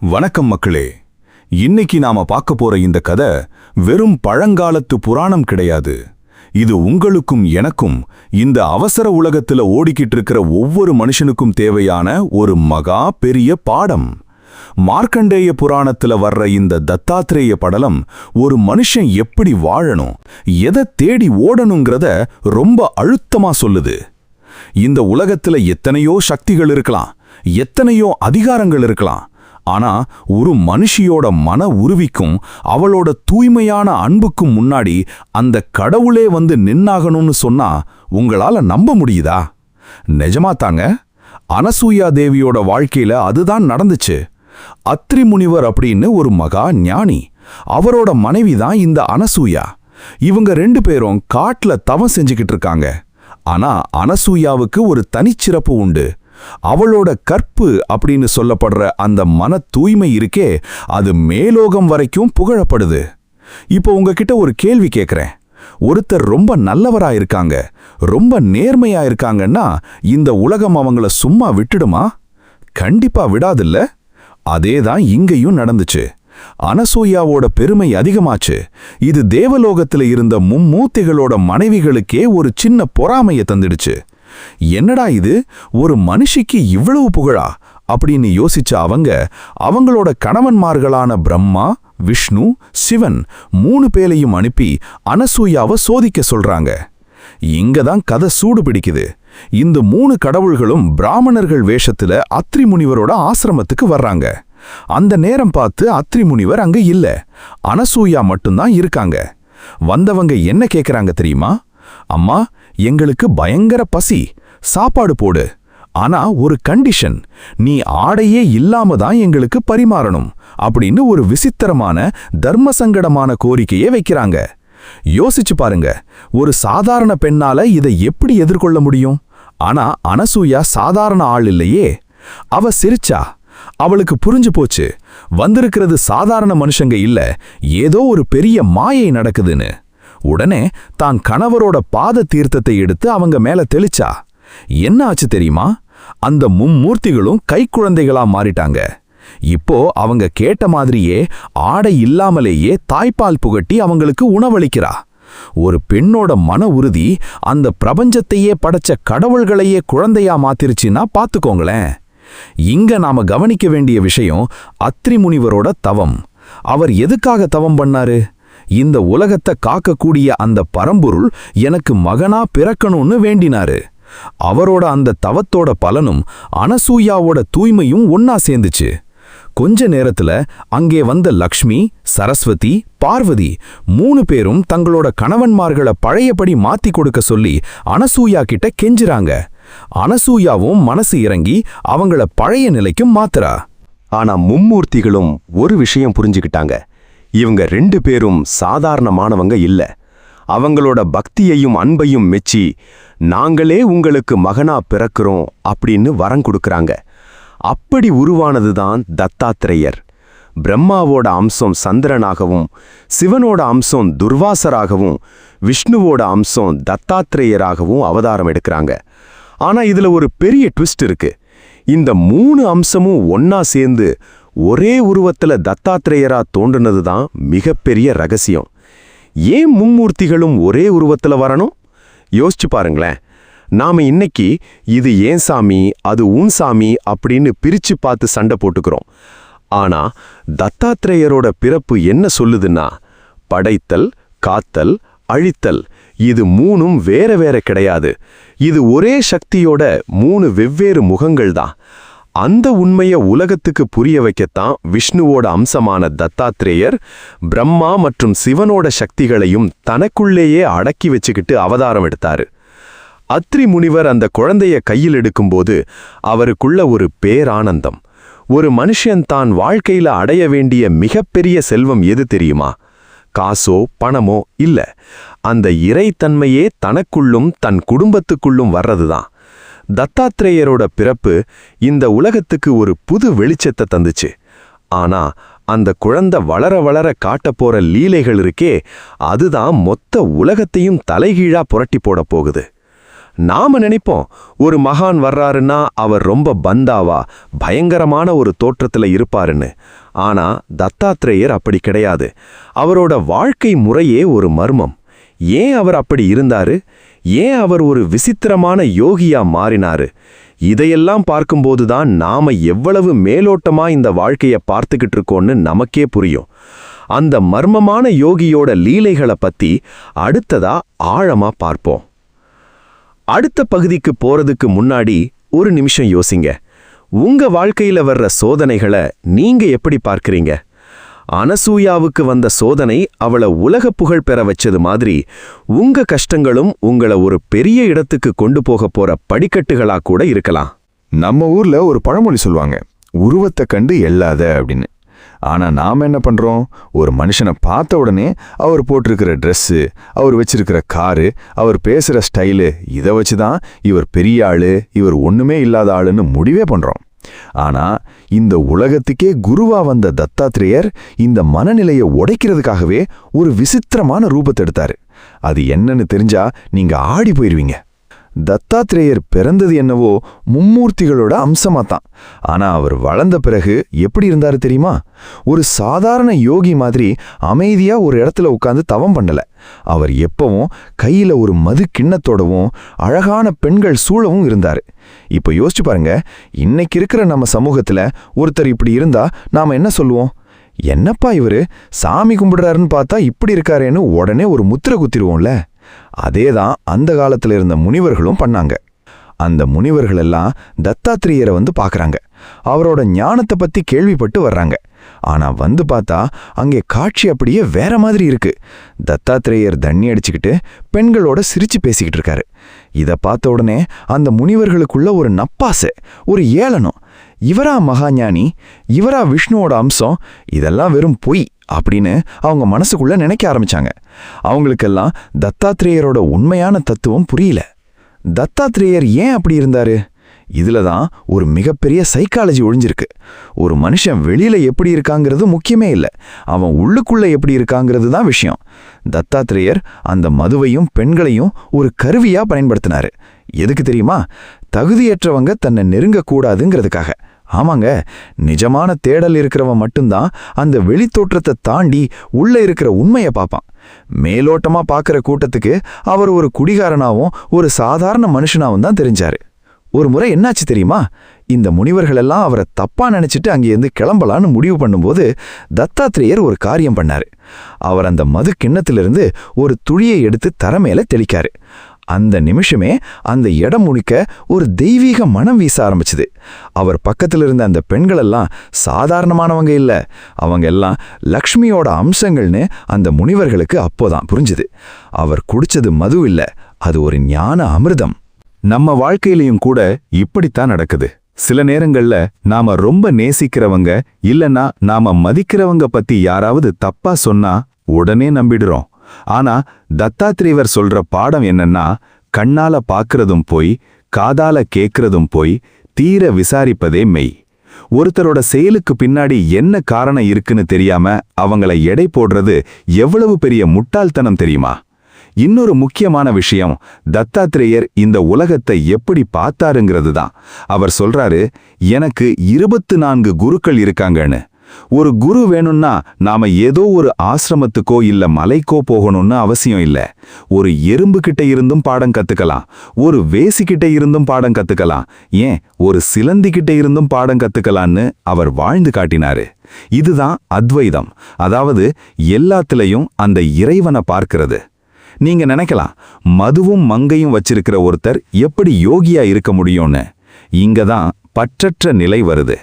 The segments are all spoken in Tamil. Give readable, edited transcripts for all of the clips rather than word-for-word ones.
வணக்கம் மக்களே. இன்னைக்கு நாம பார்க்க போற இந்த கதை வெறும் பழங்காலத்து புராணம் கிடையாது. இது உங்களுக்கும் எனக்கும் இந்த அவசர உலகத்துல ஓடிக்கிட்டு இருக்கிற ஒவ்வொரு மனுஷனுக்கும் தேவையான ஒரு மகா பெரிய பாடம். மார்க்கண்டேய புராணத்துல வர்ற இந்த தத்தாத்ரேய படலம் ஒரு மனுஷன் எப்படி வாழணும், எதை தேடி ஓடணுங்கிறத ரொம்ப அழுத்தமா சொல்லுது. இந்த உலகத்துல எத்தனையோ சக்திகள் இருக்கலாம், எத்தனையோ அதிகாரங்கள் இருக்கலாம். ஆனா ஒரு மனுஷியோட மன உருவிக்கும் அவளோட தூய்மையான அன்புக்கும் முன்னாடி அந்த கடவுளே வந்து நின்னாகணும்னு சொன்னா உங்களால நம்ப முடியுதா? நிஜமா தாங்க. அனசூயா தேவியோட வாழ்க்கையில அதுதான் நடந்துச்சு. அத்ரி முனிவர் அப்படின்னு ஒரு மகா ஞானி, அவரோட மனைவி தான் இந்த அனசூயா. இவங்க ரெண்டு பேரும் காட்டுல தவம் செஞ்சுக்கிட்டு இருக்காங்க. ஆனா அனசூயாவுக்கு ஒரு தனிச்சிறப்பு உண்டு. அவளோட கற்பு அப்படின்னு சொல்லப்படுற அந்த மன தூய்மை இருக்கே, அது மேலோகம் வரைக்கும் புகழப்படுது. இப்போ உங்ககிட்ட ஒரு கேள்வி கேட்கிறேன். ஒருத்தர் ரொம்ப நல்லவரா இருக்காங்க, ரொம்ப நேர்மையா இருக்காங்கன்னா இந்த உலகம் அவங்கள சும்மா விட்டுடுமா? கண்டிப்பா விடாதில்ல. அதேதான் இங்கேயும் நடந்துச்சு. அனசூயாவோட பெருமை அதிகமாச்சு. இது தேவலோகத்துல இருந்த மும்மூர்த்திகளோட மனைவிகளுக்கே ஒரு சின்ன பொறாமையை தந்துடுச்சு. என்னடா இது, ஒரு மனுஷிக்கு இவ்வளவு புகழா அப்படின்னு யோசிச்ச அவங்களோட கணவன்மார்களான பிரம்மா, விஷ்ணு, சிவன் 3 பேரையும் அனுப்பி அனசூயாவை சோதிக்க சொல்றாங்க. இங்கதான் கதை சூடு பிடிக்குது. இந்த 3 கடவுள்களும் பிராமணர்கள் வேஷத்துல அத்ரி முனிவரோட ஆசிரமத்துக்கு வர்றாங்க. அந்த நேரம் பார்த்து அத்ரி முனிவர் அங்க இல்ல, அனசூயா மட்டும்தான் இருக்காங்க. வந்தவங்க என்ன கேக்குறாங்க தெரியுமா? அம்மா, எங்களுக்கு பயங்கர பசி, சாப்பாடு போடு. ஆனா ஒரு கண்டிஷன், நீ ஆடையே இல்லாம தான் எங்களுக்கு பரிமாறணும் அப்படின்னு ஒரு விசித்திரமான தர்மசங்கடமான கோரிக்கையை வைக்கிறாங்க. யோசிச்சு பாருங்க, ஒரு சாதாரண பெண்ணால இதை எப்படி எதிர்கொள்ள முடியும்? ஆனா அனசூயா சாதாரண ஆள் இல்லையே. அவ சிரிச்சா. அவளுக்கு புரிஞ்சு போச்சு, வந்திருக்கிறது சாதாரண மனுஷங்க இல்ல, ஏதோ ஒரு பெரிய மாயை நடக்குதுன்னு. உடனே தான் கணவரோட பாத தீர்த்தத்தை எடுத்து அவங்க மேல தெளிச்சா. என்ன ஆச்சு தெரியுமா? அந்த மும்மூர்த்திகளும் கைக்குழந்தைகளா மாறிட்டாங்க. இப்போ அவங்க கேட்ட மாதிரியே ஆடை இல்லாமலேயே தாய்ப்பால் புகட்டி அவங்களுக்கு உணவளிக்கிறா. ஒரு பெண்ணோட மன உறுதி அந்த பிரபஞ்சத்தையே படைச்ச கடவுள்களையே குழந்தையா மாத்திருச்சுன்னா பாத்துக்கோங்களேன். இங்க நாம கவனிக்க வேண்டிய விஷயம் அத்ரி முனிவரோட தவம். அவர் எதுக்காக தவம் பண்ணாரு? இந்த உலகத்தை காக்கக்கூடிய அந்த பரம்பொருள் எனக்கு மகனா பிறக்கணும்னு வேண்டினாரு. அவரோட அந்த தவத்தோட பலனும் அனசூயாவோட தூய்மையும் ஒன்னா சேர்ந்துச்சு. கொஞ்ச நேரத்துல அங்கே வந்த லக்ஷ்மி, சரஸ்வதி, பார்வதி 3 பேரும் தங்களோட கணவன்மார்களை பழையபடி மாத்தி கொடுக்க சொல்லி அனசூயா கிட்ட கெஞ்சுறாங்க. அனசூயாவும் மனசு இறங்கி அவங்கள பழைய நிலைக்கும் மாத்துறா. ஆனா மும்மூர்த்திகளும் ஒரு விஷயம் புரிஞ்சுக்கிட்டாங்க. இவங்க 2 பேரும் சாதாரணமானவங்க இல்ல. அவங்களோட பக்தியையும் அன்பையும் மெச்சி நாங்களே உங்களுக்கு மகனா பிறக்கிறோம் அப்படின்னு வரம் கொடுக்கறாங்க. அப்படி உருவானதுதான் தத்தாத்ரேயர். பிரம்மாவோட அம்சம் சந்திரனாகவும், சிவனோட அம்சம் துர்வாசராகவும், விஷ்ணுவோட அம்சம் தத்தாத்ரேயராகவும் அவதாரம் எடுக்கிறாங்க. ஆனா இதுல ஒரு பெரிய ட்விஸ்ட் இருக்கு. இந்த 3 அம்சமும் ஒன்னா சேர்ந்து ஒரே உருவத்துல தத்தாத்ரேயரா தோன்றுனதுதான் மிகப்பெரிய ரகசியம். ஏன் மும்மூர்த்திகளும் ஒரே உருவத்துல வரணும்? யோசிச்சு பாருங்களேன். நாம இன்னைக்கு இது ஏன் சாமி, அது உன் சாமி அப்படின்னு பிரிச்சு பார்த்து சண்டை போட்டுக்கிறோம். ஆனா தத்தாத்ரேயரோட பிறப்பு என்ன சொல்லுதுன்னா, படைத்தல், காத்தல், அழித்தல், இது 3ம் வேற வேற கிடையாது. இது ஒரே சக்தியோட 3 வெவ்வேறு முகங்கள் தான். அந்த உண்மைய உலகத்துக்கு புரிய வைக்கத்தான் விஷ்ணுவோட அம்சமான தத்தாத்ரேயர் பிரம்மா மற்றும் சிவனோட சக்திகளையும் தனக்குள்ளேயே அடக்கி வச்சுக்கிட்டு அவதாரம் எடுத்தாரு. அத்ரி முனிவர் அந்த குழந்தைய கையில் எடுக்கும்போது அவருக்குள்ள ஒரு பேரானந்தம். ஒரு மனுஷன் தான் வாழ்க்கையில அடைய வேண்டிய மிகப்பெரிய செல்வம் எது தெரியுமா? காசோ பணமோ இல்ல, அந்த இறைத்தன்மையே தனக்குள்ளும் தன் குடும்பத்துக்குள்ளும் வர்றதுதான். தத்தாத்ரேயரோட பிறப்பு இந்த உலகத்துக்கு ஒரு புது வெளிச்சத்தை தந்துச்சு. ஆனா அந்த குழந்தை வளர வளர காட்டப்போற லீலைகள் இருக்கே, அதுதான் மொத்த உலகத்தையும் தலைகீழா புரட்டி போட போகுது. நாம நினைப்போம் ஒரு மகான் வர்றாருன்னா அவர் ரொம்ப பந்தாவா பயங்கரமான ஒரு தோற்றத்துல இருப்பாருன்னு. ஆனா தத்தாத்ரேயர் அப்படி கிடையாது. அவரோட வாழ்க்கை முறையே ஒரு மர்மம். ஏன் அவர் அப்படி இருந்தாரு? ஏன் அவர் ஒரு விசித்திரமான யோகியா மாறினாரு? இதையெல்லாம் பார்க்கும்போதுதான் நாம எவ்வளவு மேலோட்டமா இந்த வாழ்க்கைய பார்த்துக்கிட்டு இருக்கோம்னு நமக்கே புரியும். அந்த மர்மமான யோகியோட லீலைகளை பத்தி அடுத்ததா ஆழமா பார்ப்போம். அடுத்த பகுதிக்கு போறதுக்கு முன்னாடி ஒரு நிமிஷம் யோசிங்க. உங்க வாழ்க்கையில வர்ற சோதனைகளை நீங்க எப்படி பார்க்கறீங்க? அனசூயாவுக்கு வந்த சோதனை அவளை உலக புகழ் பெற வச்சது மாதிரி உங்க கஷ்டங்களும் உங்களை ஒரு பெரிய இடத்துக்கு கொண்டு போக போற படிக்கட்டுகளா கூட இருக்கலாம். நம்ம ஊர்ல ஒரு பழமொழி சொல்லுவாங்க, உருவத்தை கண்டு எள்ளாத அப்படின்னு. ஆனா நாம என்ன பண்றோம்? ஒரு மனுஷனை பார்த்த உடனே அவர் போட்டிருக்கிற ட்ரெஸ்ஸு, அவர் வச்சிருக்கிற காரு, அவர் பேசுற ஸ்டைலு, இதை வச்சுதான் இவர் பெரிய ஆளு, இவர் ஒண்ணுமே இல்லாத ஆளுன்னு முடிவே பண்றோம். ஆனா இந்த உலகத்துக்கே குருவா வந்த தத்தாத்ரேயர் இந்த மனநிலையை உடைக்கிறதுக்காகவே ஒரு விசித்திரமான ரூபத்தை எடுத்தாரு. அது என்னன்னு தெரிஞ்சா நீங்க ஆடி போயிருவீங்க. தத்தாத்ரேயர் பிறந்தது என்னவோ மும்மூர்த்திகளோட அம்சமாத்தான். ஆனா அவர் வளர்ந்த பிறகு எப்படி இருந்தாரு தெரியுமா? ஒரு சாதாரண யோகி மாதிரி அமைதியா ஒரு இடத்துல உட்கார்ந்து தவம் பண்ணல. அவர் எப்பவும் கையில ஒரு மது கிண்ணத்தோடவும் அழகான பெண்கள் சூழவும் இருந்தாரு. இப்ப யோசிச்சு பாருங்க, இன்னைக்கு இருக்கிற நம்ம சமூகத்துல ஒருத்தர் இப்படி இருந்தா நாம என்ன சொல்லுவோம்? என்னப்பா இவரு சாமி கும்பிடுறாருன்னு பார்த்தா இப்படி இருக்காரேன்னு உடனே ஒரு முத்திரை குத்திருவோம்ல. அதேதான் அந்த காலத்துல இருந்த முனிவர்களும் பண்ணாங்க. அந்த முனிவர்கள் எல்லாம் தத்தாத்ரேயரை வந்து பார்க்கறாங்க. அவரோட ஞானத்தை பத்தி கேள்விப்பட்டு வர்றாங்க. ஆனா வந்து பார்த்தா அங்கே காட்சி அப்படியே வேற மாதிரி இருக்கு. தத்தாத்ரேயர் தண்ணி அடிச்சுக்கிட்டு பெண்களோட சிரிச்சு பேசிக்கிட்டு இருக்காரு. இதை பார்த்த உடனே அந்த முனிவர்களுக்குள்ள ஒரு நப்பாசை, ஒரு ஏளனம். இவரா மகாஞானி? இவரா விஷ்ணுவோட அம்சம்? இதெல்லாம் வெறும் பொய் அப்படின்னு அவங்க மனசுக்குள்ள நினைக்க ஆரம்பிச்சாங்க. அவங்களுக்கெல்லாம் தத்தாத்ரேயரோட உண்மையான தத்துவம் புரியல. தத்தாத்ரேயர் ஏன் அப்படி இருந்தாரு? இதுல தான் ஒரு மிகப்பெரிய சைக்காலஜி ஒழிஞ்சிருக்கு. ஒரு மனுஷன் வெளியில எப்படி இருக்காங்கிறது முக்கியமே இல்லை, அவன் உள்ளுக்குள்ள எப்படி இருக்காங்கிறது தான் விஷயம். தத்தாத்ரேயர் அந்த மதுவையும் பெண்களையும் ஒரு கருவியா பயன்படுத்தினாரு. எதுக்கு தெரியுமா? தகுதியற்றவங்க தன்னை நெருங்கக்கூடாதுங்கிறதுக்காக. ஆமாங்க, நிஜமான தேடல் இருக்கிறவன் மட்டும்தான் அந்த வெளித்தோற்றத்தை தாண்டி உள்ள இருக்கிற உண்மையை பார்ப்பான். மேலோட்டமா பார்க்கிற கூட்டத்துக்கு அவர் ஒரு குடிகாரனாவும் ஒரு சாதாரண மனுஷனாவும் தான் தெரிஞ்சாரு. ஒரு முறை என்னாச்சு தெரியுமா? இந்த முனிவர்களெல்லாம் அவரை தப்பா நினைச்சிட்டு அங்கேருந்து கிளம்பலான்னு முடிவு பண்ணும்போது தத்தாத்ரேயர் ஒரு காரியம் பண்ணாரு. அவர் அந்த மது கிண்ணத்திலிருந்து ஒரு துளியை எடுத்து தர மேல தெளிக்காரு. அந்த நிமிஷமே அந்த இடம் முழுக்க ஒரு தெய்வீக மனம் வீச ஆரம்பிச்சுது. அவர் பக்கத்தில் இருந்த அந்த பெண்களெல்லாம் சாதாரணமானவங்க இல்ல, அவங்க எல்லாம் லக்ஷ்மியோட அம்சங்கள்னு அந்த முனிவர்களுக்கு அப்போதான் புரிஞ்சுது. அவர் குடிச்சது மது இல்ல, அது ஒரு ஞான அமிர்தம். நம்ம வாழ்க்கையிலையும் கூட இப்படித்தான் நடக்குது. சில நேரங்கள்ல நாம ரொம்ப நேசிக்கிறவங்க இல்லனா நாம மதிக்கிறவங்க பத்தி யாராவது தப்பா சொன்னா உடனே நம்பிடுறோம். ஆனா தத்தாத்ரேயர் சொல்ற பாடம் என்னன்னா, கண்ணால பாக்குறதும் போய், காதால கேக்குறதும் போய், தீர விசாரிப்பதே மெய். ஒருத்தரோட செயலுக்கு பின்னாடி என்ன காரணம் இருக்குன்னு தெரியாம அவங்கள எடை போடுறது எவ்வளவு பெரிய முட்டாள்தனம் தெரியுமா? இன்னொரு முக்கியமான விஷயம், தத்தாத்ரேயர் இந்த உலகத்தை எப்படி பார்த்தாருங்கிறது தான். அவர் சொல்றாரு, எனக்கு 24 குருக்கள் இருக்காங்கன்னு. ஒரு குரு வேணும்னா நாம ஏதோ ஒரு ஆசிரமத்துக்கோ இல்ல மலைக்கோ போகணும்னு அவசியம் இல்ல. ஒரு எறும்பு கிட்ட இருந்தும் பாடம் கத்துக்கலாம், ஒரு வேசிக்கிட்ட இருந்தும் பாடம் கத்துக்கலாம், ஏன் ஒரு சிலந்தி கிட்ட இருந்தும் பாடம் கத்துக்கலான்னு அவர் வாழ்ந்து காட்டினாரு. இதுதான் அத்வைதம், அதாவது எல்லாத்திலையும் அந்த இறைவனை பார்க்கிறது. நீங்க நினைக்கலாம், மதுவும் மங்கையும் வச்சிருக்கிற ஒருத்தர் எப்படி யோகியா இருக்க முடியும்னு. இங்கதான் பற்றற்ற நிலை வருது.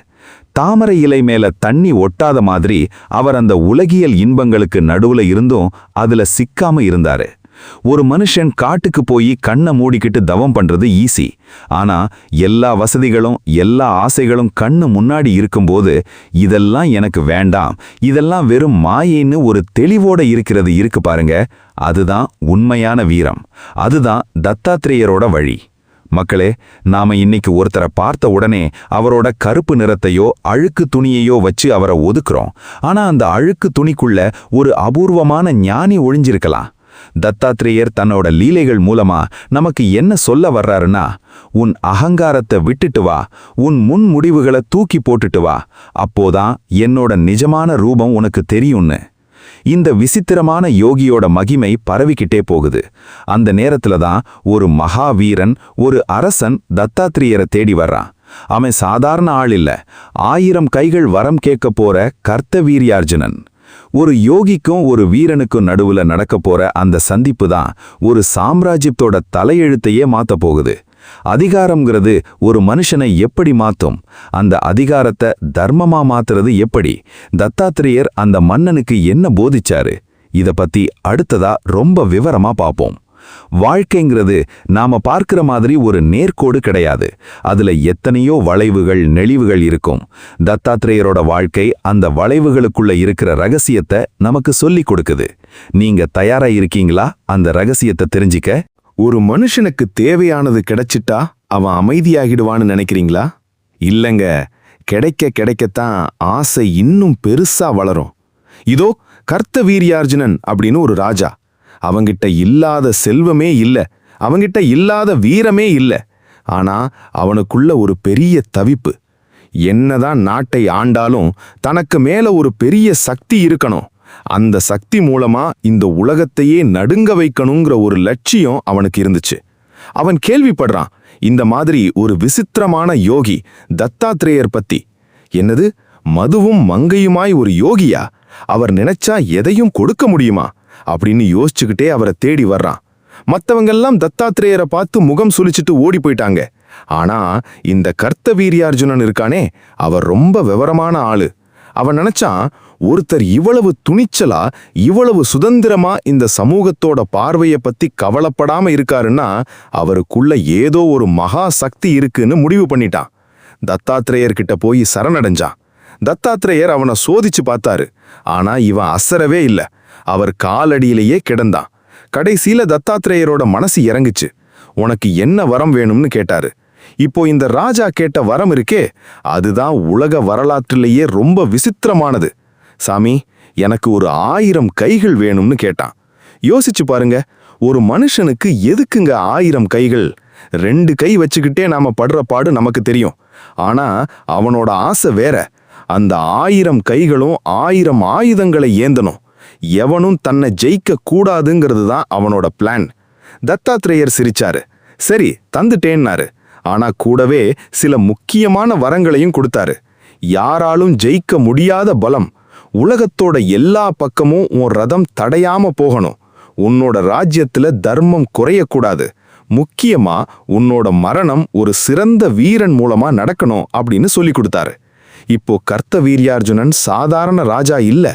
தாமரை இலை மேல தண்ணி ஒட்டாத மாதிரி அவர் அந்த உலகியல் இன்பங்களுக்கு நடுவுல இருந்தும் அதுல சிக்காம இருந்தாரு. ஒரு மனுஷன் காட்டுக்கு போய் கண்ணை மூடிக்கிட்டு தவம் பண்றது ஈஸி. ஆனா எல்லா வசதிகளும் எல்லா ஆசைகளும் கண்ணு முன்னாடி இருக்கும்போது இதெல்லாம் எனக்கு வேண்டாம், இதெல்லாம் வெறும் மாயைன்னு ஒரு தெளிவோட இருக்கிறது இருக்கு பாருங்க, அதுதான் உண்மையான வீரம். அதுதான் தத்தாத்ரேயரோட வழி. மக்களே, நாம இன்னைக்கு ஒருத்தரை பார்த்த உடனே அவரோட கருப்பு நிறத்தையோ அழுக்கு துணியையோ வச்சு அவரை ஒதுக்குறோம். ஆனா அந்த அழுக்கு துணிக்குள்ள ஒரு அபூர்வமான ஞானி ஒளிஞ்சிருக்கலாம். தத்தாத்ரேயர் தன்னோட லீலைகள் மூலமா நமக்கு என்ன சொல்ல வர்றாருன்னா, உன் அகங்காரத்தை விட்டுட்டு வா, உன் முன் முடிவுகளை தூக்கி போட்டுட்டு வா, அப்போதான் என்னோட நிஜமான ரூபம் உனக்கு தெரியும்னு. இந்த விசித்திரமான யோகியோட மகிமை பரவிக்கிட்டே போகுது. அந்த நேரத்துல தான் ஒரு மகாவீரன், ஒரு அரசன் தத்தாத்ரேயரை தேடி வர்றான். அவன் சாதாரண ஆள் இல்ல, 1000 கைகள் வரம் கேட்க போற கர்த்தவீர்யார்ஜுனன். ஒரு யோகிக்கும் ஒரு வீரனுக்கும் நடுவுல நடக்க போற அந்த சந்திப்பு தான் ஒரு சாம்ராஜ்யத்தோட தலையெழுத்தையே மாத்த போகுது. அதிகாரம்ங்கிறது ஒரு மனுஷனை எப்படி மாத்தும், அந்த அதிகாரத்தை தர்மமா மாத்துறது எப்படி, தத்தாத்ரேயர் அந்த மன்னனுக்கு என்ன போதிச்சாரு, இத பத்தி அடுத்ததா ரொம்ப விவரமா பாப்போம். வாழ்க்கைங்கிறது நாம பார்க்கிற மாதிரி ஒரு நேர்கோடு கிடையாது. அதுல எத்தனையோ வளைவுகள், நெளிவுகள் இருக்கும். தத்தாத்ரேயரோட வாழ்க்கை அந்த வளைவுகளுக்குள்ள இருக்கிற ரகசியத்தை நமக்கு சொல்லிக் கொடுக்குது. நீங்க தயாரா இருக்கீங்களா அந்த ரகசியத்தை தெரிஞ்சிக்க? ஒரு மனுஷனுக்கு தேவையானது கிடைச்சிட்டா அவன் அமைதியாகிடுவான்னு நினைக்கிறீங்களா? இல்லங்க, கிடைக்க கிடைக்கத்தான் ஆசை இன்னும் பெருசா வளரும். இதோ கர்த்தவீர்யார்ஜுனன் அப்படின்னு ஒரு ராஜா. அவங்கிட்ட இல்லாத செல்வமே இல்ல, அவங்கிட்ட இல்லாத வீரமே இல்ல. ஆனா அவனுக்குள்ள ஒரு பெரிய தவிப்பு. என்னதான் நாட்டை ஆண்டாலும் தனக்கு மேல ஒரு பெரிய சக்தி இருக்கணும், அந்த சக்தி மூலமா இந்த உலகத்தையே நடுங்க வைக்கணுங்கிற ஒரு லட்சியம் அவனுக்கு இருந்துச்சு. அவன் கேள்விப்படுறான் இந்த மாதிரி ஒரு விசித்திரமான யோகி தத்தாத்ரேயர் பத்தி. என்னது, மதுவும் மங்கையுமாய் ஒரு யோகியா? அவர் நினைச்சா எதையும் கொடுக்க முடியுமா அப்படின்னு யோசிச்சுக்கிட்டே அவரை தேடி வர்றான். மத்தவங்கெல்லாம் தத்தாத்ரேயரை பார்த்து முகம் சுளிச்சிட்டு ஓடி போயிட்டாங்க. ஆனா இந்த கர்த்தவீர்யார்ஜுனன் இருக்கானே, அவர் ரொம்ப விவரமான ஆளு. அவன் நினைச்சான், ஒருத்தர் இவ்வளவு துணிச்சலா, இவ்வளவு சுதந்திரமா இந்த சமூகத்தோட பார்வையை பத்தி கவலைப்படாம இருக்காருன்னா அவருக்குள்ள ஏதோ ஒரு மகா சக்தி இருக்குன்னு முடிவு பண்ணிட்டான். தத்தாத்ரேயர்கிட்ட போய் சரணடைஞ்சான். தத்தாத்ரேயர் அவனை சோதிச்சு பார்த்தாரு. ஆனா இவன் அசரவே இல்ல. அவர் காலடியிலேயே கிடந்தான். கடைசியில தத்தாத்ரேயரோட மனசு இறங்குச்சு. உனக்கு என்ன வரம் வேணும்னு கேட்டாரு. இப்போ இந்த ராஜா கேட்ட வரம் இருக்கே, அதுதான் உலக வரலாற்றிலேயே ரொம்ப விசித்திரமானது. சாமி, எனக்கு ஒரு 1000 கைகள் வேணும்னு கேட்டான். யோசிச்சு பாருங்க, ஒரு மனுஷனுக்கு எதுக்குங்க 1000 கைகள்? 2 கை வச்சுக்கிட்டே நாம படுற பாடு நமக்கு தெரியும். ஆனா அவனோட ஆசை வேற. அந்த 1000 கைகளும் 1000 ஆயுதங்களை ஏந்தணும். எவனும் தன்னை ஜெயிக்க கூடாதுங்கிறது தான் அவனோட பிளான். தத்தாத்ரேயர் சிரிச்சாரு. சரி, தந்துட்டேன்னாரு. ஆனா கூடவே சில முக்கியமான வரங்களையும் கொடுத்தாரு. யாராலும் ஜெயிக்க முடியாத பலம். உலகத்தோட எல்லா பக்கமும் உன் ரதம் தடையாம போகணும். உன்னோட ராஜ்யத்துல தர்மம் குறையக்கூடாது. முக்கியமா உன்னோட மரணம் ஒரு சிறந்த வீரன் மூலமா நடக்கணும் அப்படின்னு சொல்லி கொடுத்தாரு. இப்போ கர்த்தவீர்யார்ஜுனன் சாதாரண ராஜா இல்ல,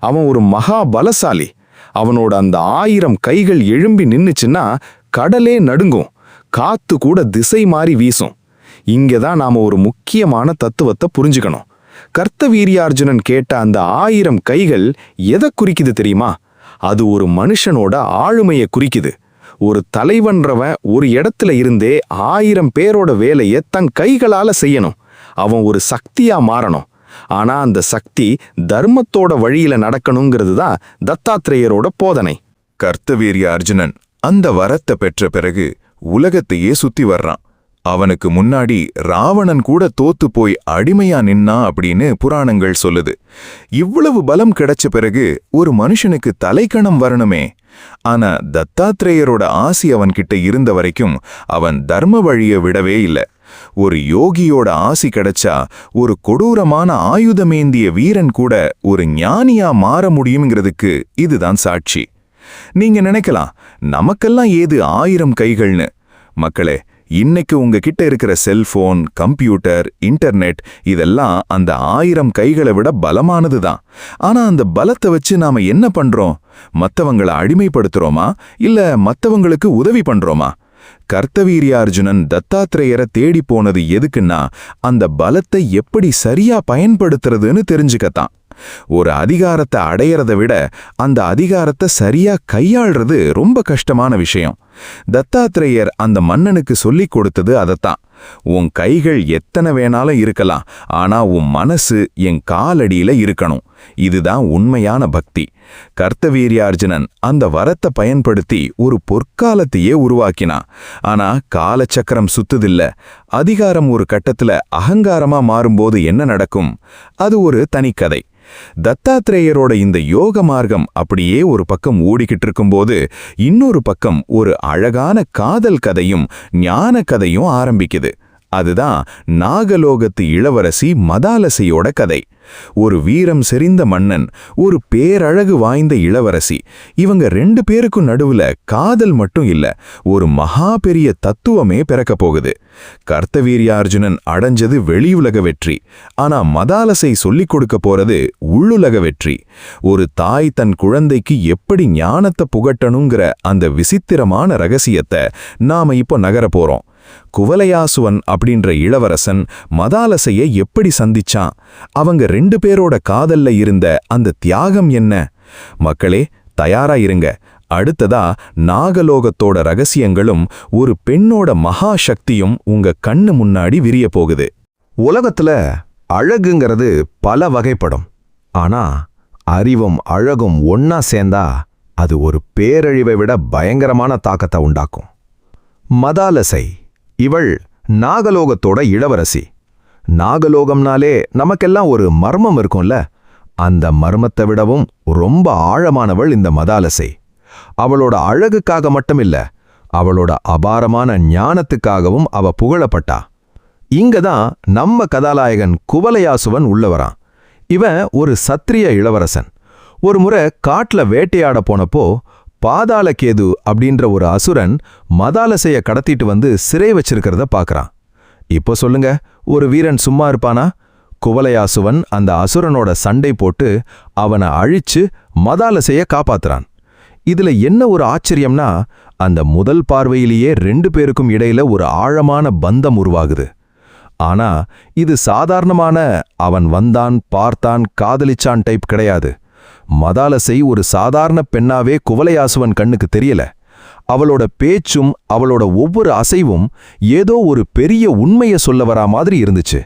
அவன் ஒரு மகா பலசாலி. அவனோட அந்த 1000 கைகள் எழும்பி நின்னுச்சுன்னா கடலே நடுங்கும், காத்து கூட திசை மாறி வீசும். இங்கதான் நாம ஒரு முக்கியமான தத்துவத்தை புரிஞ்சுக்கணும். கர்த்தவீர்யார்ஜுனன் கேட்ட அந்த 1000 கைகள் எதை குறிக்குது தெரியுமா? அது ஒரு மனுஷனோட ஆளுமையை குறிக்குது. ஒரு தலைவன்றவன் ஒரு இடத்துல இருந்தே 1000 பேரோட வேலையை தன் கைகளால செய்யணும். அவன் ஒரு சக்தியா மாறணும். ஆனா அந்த சக்தி தர்மத்தோட வழியில நடக்கணுங்கிறது தான் தத்தாத்ரேயரோட போதனை. கர்த்தவீர்யார்ஜுனன் அந்த வரத்தை பெற்ற பிறகு உலகத்தையே சுத்தி வர்றான். அவனுக்கு முன்னாடி ராவணன் கூட தோத்து போய் அடிமையா நின்னா அப்படின்னு புராணங்கள் சொல்லுது. இவ்வளவு பலம் கிடைச்ச பிறகு ஒரு மனுஷனுக்கு தலைக்கணம் வரணுமே. ஆனா தத்தாத்ரேயரோட ஆசி அவன்கிட்ட இருந்த வரைக்கும் அவன் தர்ம வழியை விடவே இல்லை. ஒரு யோகியோட ஆசி கிடைச்சா ஒரு கொடூரமான ஆயுதமேந்திய வீரன் கூட ஒரு ஞானியா மாற முடியுங்கிறதுக்கு இதுதான் சாட்சி. நீங்க நினைக்கலாம், நமக்கெல்லாம் ஏது 1000 கைகள்னு. மக்களே, இன்னைக்கு உங்ககிட்ட இருக்கிற செல்போன், கம்ப்யூட்டர், இன்டர்நெட் இதெல்லாம் அந்த 1000 கைகளை விட பலமானது தான். ஆனா அந்த பலத்தை வச்சு நாம என்ன பண்றோம்? மத்தவங்களை அடிமைப்படுத்துறோமா இல்ல மத்தவங்களுக்கு உதவி பண்றோமா? கர்த்தவீர்யார்ஜுனன் தத்தாத்ரேயரை தேடி போனது எதுக்குன்னா அந்த பலத்தை எப்படி சரியா பயன்படுத்துறதுன்னு தெரிஞ்சுக்கத்தான். ஒரு அதிகாரத்தை அடையறதை விட அந்த அதிகாரத்தை சரியா கையாள்றது ரொம்ப கஷ்டமான விஷயம். தத்தாத்ரேயர் அந்த மன்னனுக்கு சொல்லிக் கொடுத்தது அதத்தான். உன் கைகள் எத்தனை வேணாலும் இருக்கலாம், ஆனா உன் மனசு என் காலடியில இருக்கணும். இதுதான் உண்மையான பக்தி. கர்த்தவீர்யார்ஜுனன் அந்த வரத்தை பயன்படுத்தி ஒரு பொற்காலத்தையே உருவாக்கினான். ஆனா காலச்சக்கரம் சுத்துதில்ல. அதிகாரம் ஒரு கட்டத்துல அகங்காரமா மாறும்போது என்ன நடக்கும்? அது ஒரு தனிக்கதை. தத்தாத்ரேயரோட இந்த யோக மார்க்கம் அப்படியே ஒரு பக்கம் ஓடிக்கிட்டு இருக்கும்போது இன்னொரு பக்கம் ஒரு அழகான காதல் கதையும் ஞான கதையும் ஆரம்பிக்குது. அதுதான் நாகலோகத்து இளவரசி மதாலசையோட கதை. ஒரு வீரம் செறிந்த மன்னன், ஒரு பேரழகு வாய்ந்த இளவரசி. இவங்க 2 பேருக்கும் நடுவுல காதல் மட்டும் இல்ல, ஒரு மகா பெரிய தத்துவமே பிறக்க போகுது. கர்த்தவீர்யார்ஜுனன் அடைஞ்சது வெளியுலக வெற்றி. ஆனா மதாலசை சொல்லிக் கொடுக்க போறது உள்ளுலக வெற்றி. ஒரு தாய் தன் குழந்தைக்கு எப்படி ஞானத்தை புகட்டணுங்கிற அந்த விசித்திரமான ரகசியத்தை நாம இப்போ நகர போறோம். குவலயாசுவன் அப்படின்ற இளவரசன் மதாலசையை எப்படி சந்திச்சான்? அவங்க 2 பேரோட காதல்ல இருந்த அந்த தியாகம் என்ன? மக்களே, தயாரா இருங்க. அடுத்ததா நாகலோகத்தோட ரகசியங்களும் ஒரு பெண்ணோட மகா சக்தியும் உங்க கண்ணு முன்னாடி விரிய போகுது. உலகத்துல அழகுங்கிறது பல வகைப்படும். ஆனா அறிவும் அழகும் ஒன்னா சேர்ந்தா அது ஒரு பேரழிவை விட பயங்கரமான தாக்கத்தை உண்டாக்கும். மதாலசை இவள் நாகலோகத்தோட இளவரசி. நாகலோகம்னாலே நமக்கெல்லாம் ஒரு மர்மம் இருக்கும்ல, அந்த மர்மத்தை விடவும் ரொம்ப ஆழமானவள் இந்த மதாலசை. அவளோட அழகுக்காக மட்டுமில்ல, அவளோட அபாரமான ஞானத்துக்காகவும் அவ புகழப்பட்டா. இங்கதான் நம்ம கதாநாயகன் குவலயாசுவன் உள்ளவரான். இவன் ஒரு சத்திரிய இளவரசன். ஒரு முறை காட்டுல வேட்டையாட போனப்போ பாதாளகேது அப்படின்ற ஒரு அசுரன் மதாலசைய கடத்திட்டு வந்து சிறை வச்சிருக்கிறத பார்க்கறான். இப்போ சொல்லுங்க, ஒரு வீரன் சும்மா இருப்பானா? குவலயாசுவன் அந்த அசுரனோட சண்டை போட்டு அவனை அழிச்சு மதாலசைய காப்பாத்துறான். இதுல என்ன ஒரு ஆச்சரியம்னா, அந்த முதல் பார்வையிலேயே 2 பேருக்கும் இடையில ஒரு ஆழமான பந்தம் உருவாகுது. ஆனா இது சாதாரணமான அவன் வந்தான், பார்த்தான், காதலிச்சான் டைப் கிடையாது. மதாலசை ஒரு சாதாரண பெண்ணாவே குவலயாசுவன் கண்ணுக்கு தெரியல. அவளோட பேச்சும் அவளோட ஒவ்வொரு அசைவும் ஏதோ ஒரு பெரிய உண்மையை சொல்ல வரா மாதிரி இருந்துச்சு.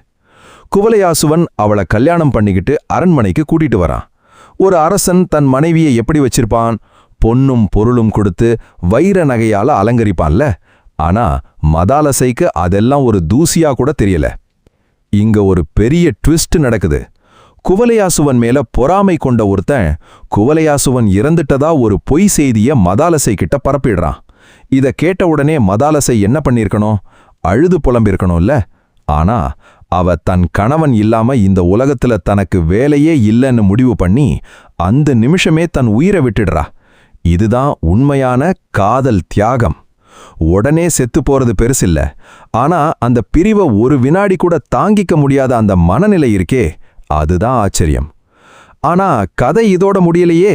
குவலயாசுவன் அவளை கல்யாணம் பண்ணிக்கிட்டு அரண்மனைக்கு கூட்டிட்டு வரான். ஒரு அரசன் தன் மனைவியை எப்படி வச்சிருப்பான்? பொன்னும் பொருளும் கொடுத்து வைர நகையால அலங்கரிப்பான்ல. ஆனா மதாலசைக்கு அதெல்லாம் ஒரு தூசியா கூட தெரியல. இங்க ஒரு பெரிய ட்விஸ்ட் நடக்குது. குவலயாசுவன் மேல பொறாமை கொண்ட ஒருத்தன் குவலயாசுவன் இறந்துட்டதா ஒரு பொய் செய்திய மதாலசை கிட்ட பரப்பிடுறான். இத கேட்ட உடனே மதாலசை என்ன பண்ணிருக்கணும்? அழுது புலம்பிருக்கணும்ல. ஆனா அவ தன் கணவன் இல்லாம இந்த உலகத்துல தனக்கு வேலையே இல்லைன்னு முடிவு பண்ணி அந்த நிமிஷமே தன் உயிரை விட்டுடுறா. இதுதான் உண்மையான காதல் தியாகம். உடனே செத்து போறது பெருசில்ல, ஆனா அந்த பிரிவை ஒரு வினாடி கூட தாங்கிக்க முடியாத அந்த மனநிலை இருக்கே, அதுதான் ஆச்சரியம். ஆனா கதை இதோட முடியலையே.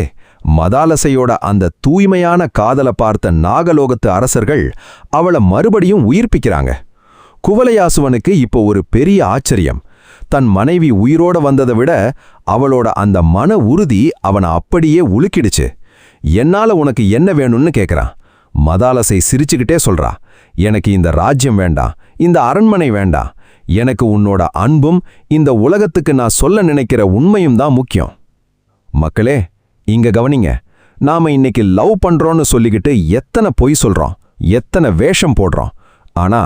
மதாலசையோட அந்த தூய்மையான காதலை பார்த்த நாகலோகத்து அரசர்கள் அவளை மறுபடியும் உயிர்ப்பிக்கிறாங்க. குவலயாசுவனுக்கு இப்போ ஒரு பெரிய ஆச்சரியம். தன் மனைவி உயிரோட வந்ததை விட அவளோட அந்த மன உறுதி அவனை அப்படியே உலுக்கிடுச்சு. என்னால உனக்கு என்ன வேணும்னு கேட்கறான். மதாலசை சிரிச்சுக்கிட்டே சொல்றா, எனக்கு இந்த ராஜ்யம் வேண்டாம், இந்த அரண்மனை வேண்டாம், எனக்கு உன்னோட அன்பும் இந்த உலகத்துக்கு நான் சொல்ல நினைக்கிற உண்மையும் தான் முக்கியம். மக்களே, இங்க கவனிங்க. நாம இன்னைக்கு லவ் பண்றோம்னு சொல்லிக்கிட்டு எத்தனை பொய் சொல்றோம், எத்தனை வேஷம் போடுறோம். ஆனா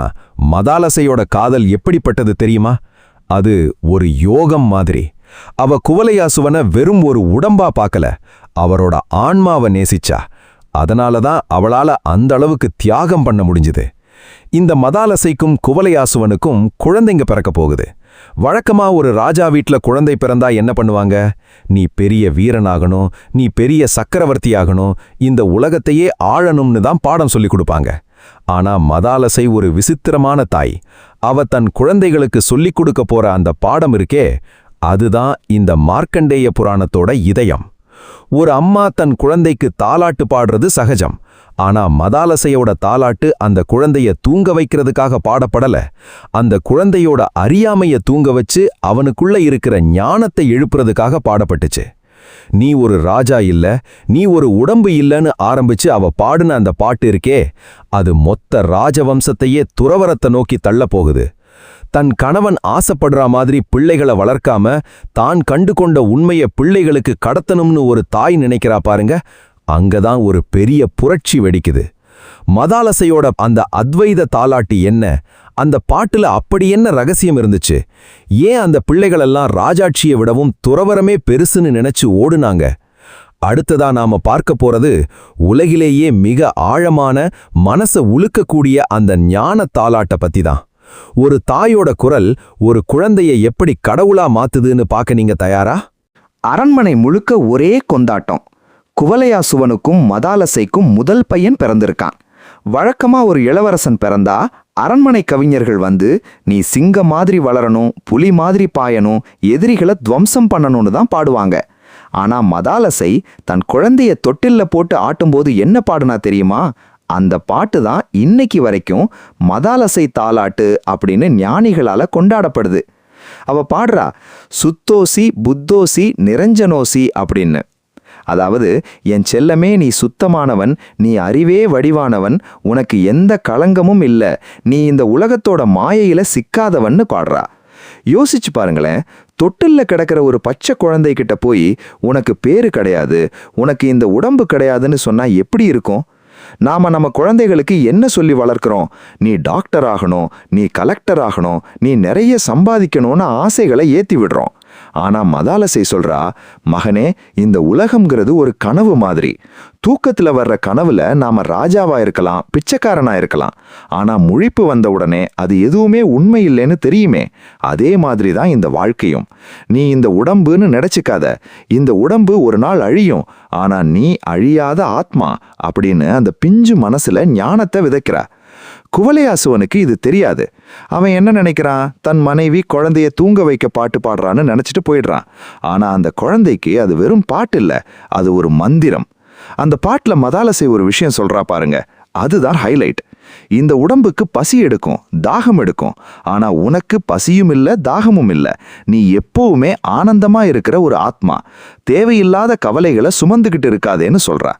மதாலசையோட காதல் எப்படிப்பட்டது தெரியுமா? அது ஒரு யோகம் மாதிரி. அவ குவலயாசுவனை வெறும் ஒரு உடம்பா பார்க்கல, அவரோட ஆன்மாவை நேசிச்சா. அதனாலதான் அவளால அந்த அளவுக்கு தியாகம் பண்ண முடிஞ்சுது. இந்த மதாலசைக்கும் குவலயாசுவனுக்கும் குழந்தைங்க பிறக்க போகுது. வழக்கமா ஒரு ராஜா வீட்ல குழந்தை பிறந்தா என்ன பண்ணுவாங்க? நீ பெரிய வீரனாகணும், நீ பெரிய சக்கரவர்த்தியாகணும், இந்த உலகத்தையே ஆளணும்னு தான் பாடம் சொல்லி கொடுப்பாங்க. ஆனா மதாலசை ஒரு விசித்திரமான தாய். அவ தன் குழந்தைகளுக்கு சொல்லிக் கொடுக்க போற அந்த பாடம் இருக்கே, அதுதான் இந்த மார்க்கண்டேய புராணத்தோட இதயம். ஒரு அம்மா தன் குழந்தைக்கு தாலாட்டு பாடுறது சகஜம். ஆனா மதாலசையோட தாலாட்டு அந்த குழந்தைய தூங்க வைக்கிறதுக்காக பாடப்படல. அந்த குழந்தையோட அறியாமைய தூங்க வச்சு அவனுக்குள்ள இருக்கிற ஞானத்தை எழுப்புறதுக்காக பாடப்பட்டுச்சு. நீ ஒரு ராஜா இல்ல, நீ ஒரு உடம்பு இல்லன்னு ஆரம்பிச்சு அவ பாடுன அந்த பாட்டு இருக்கே, அது மொத்த ராஜவம்சத்தையே துறவரத்தை நோக்கி தள்ள போகுது. தன் கணவன் ஆசைப்படுற மாதிரி பிள்ளைகளை வளர்க்காம தான் கண்டு கொண்ட உண்மைய பிள்ளைகளுக்கு கடத்தணும்னு ஒரு தாய் நினைக்கிறா பாருங்க, அங்கதான் ஒரு பெரிய புரட்சி வெடிக்குது. மதாலசையோட அந்த அத்வைத தாலாட்டு என்ன, அந்த பாட்டுல அப்படி என்ன ரகசியம் இருந்துச்சு? ஏன் அந்த பிள்ளைகளெல்லாம் ராஜாட்சியை விடவும் துறவரமே பெருசுன்னு நினைச்சு ஓடுனாங்க? அடுத்ததா நாம பார்க்க போறது உலகிலேயே மிக ஆழமான மனச உலுக்கக்கூடிய அந்த ஞான தாலாட்ட பத்தி தான். ஒரு தாயோட குரல் ஒரு குழந்தைய எப்படி கடவுளா மாத்துதுன்னு பார்க்க நீங்க தயாரா? அரண்மனை முழுக்க ஒரே கொண்டாட்டம். குவலையாசுவனுக்கும் மதாலசைக்கும் முதல் பையன் பிறந்திருக்கான். வழக்கமா ஒரு இளவரசன் பிறந்தா அரண்மனை கவிஞர்கள் வந்து நீ சிங்கம் மாதிரி வளரணும், புலி மாதிரி பாயணும், எதிரிகளை துவம்சம் பண்ணணும்னு தான் பாடுவாங்க. ஆனா மதாலசை தன் குழந்தைய தொட்டில்ல போட்டு ஆட்டும்போது என்ன பாடுனா தெரியுமா? அந்த பாட்டு தான் இன்னைக்கு வரைக்கும் மதாலசை தாலாட்டு அப்படின்னு ஞானிகளால கொண்டாடப்படுது. அவ பாடுறா, சுத்தோசி புத்தோசி நிரஞ்சனோசி அப்படின்னு. அதாவது, என் செல்லமே நீ சுத்தமானவன், நீ அறிவே வடிவானவன், உனக்கு எந்த களங்கமும் இல்ல, நீ இந்த உலகத்தோட மாயையில சிக்காதவன்னு பாடுறா. யோசிச்சு பாருங்களேன், தொட்டில்ல கிடக்கிற ஒரு பச்சை குழந்தைகிட்ட போய் உனக்கு பேரு கிடையாது, உனக்கு இந்த உடம்பு கிடையாதுன்னு சொன்னா எப்படி இருக்கும்? நாம நம்ம குழந்தைகளுக்கு என்ன சொல்லி வளர்க்கிறோம்? நீ டாக்டர் ஆகணும், நீ கலெக்டர் ஆகணும், நீ நிறைய சம்பாதிக்கணும்னு ஆசைகளை ஏத்தி விடுறோம். ஆனா மதாலசை சொல்றா, மகனே, இந்த உலகம்ங்கிறது ஒரு கனவு மாதிரி. தூக்கத்துல வர்ற கனவுல நாம ராஜாவா இருக்கலாம், பிச்சைக்காரனா இருக்கலாம். ஆனா முழிப்பு வந்த உடனே அது எதுவுமே உண்மை இல்லைன்னு தெரியுமே. அதே மாதிரி தான் இந்த வாழ்க்கையும். நீ இந்த உடம்புன்னு நினைச்சுக்காத, இந்த உடம்பு ஒரு நாள் அழியும், ஆனா நீ அழியாத ஆத்மா அப்படின்னு அந்த பிஞ்சு மனசுல ஞானத்தை விதைக்கிறா. குவலையாசுவனுக்கு இது தெரியாது. அவன் என்ன நினைக்கிறான்? தன் மனைவி குழந்தைய தூங்க வைக்க பாட்டு பாடுறான்னு நினைச்சிட்டு போயிடுறான். ஆனா அந்த குழந்தைக்கு அது வெறும் பாட்டு இல்ல, அது ஒரு மந்திரம். அந்த பாட்டுல மதாலசை ஒரு விஷயம் சொல்றா பாருங்க, அதுதான் ஹைலைட். இந்த உடம்புக்கு பசி எடுக்கும், தாகம் எடுக்கும், ஆனா உனக்கு பசியும் இல்ல, தாகமும் இல்ல. நீ எப்பவுமே ஆனந்தமா இருக்கிற ஒரு ஆத்மா. தேவையில்லாத கவலைகளை சுமந்துகிட்டு இருக்காதேன்னு சொல்றா.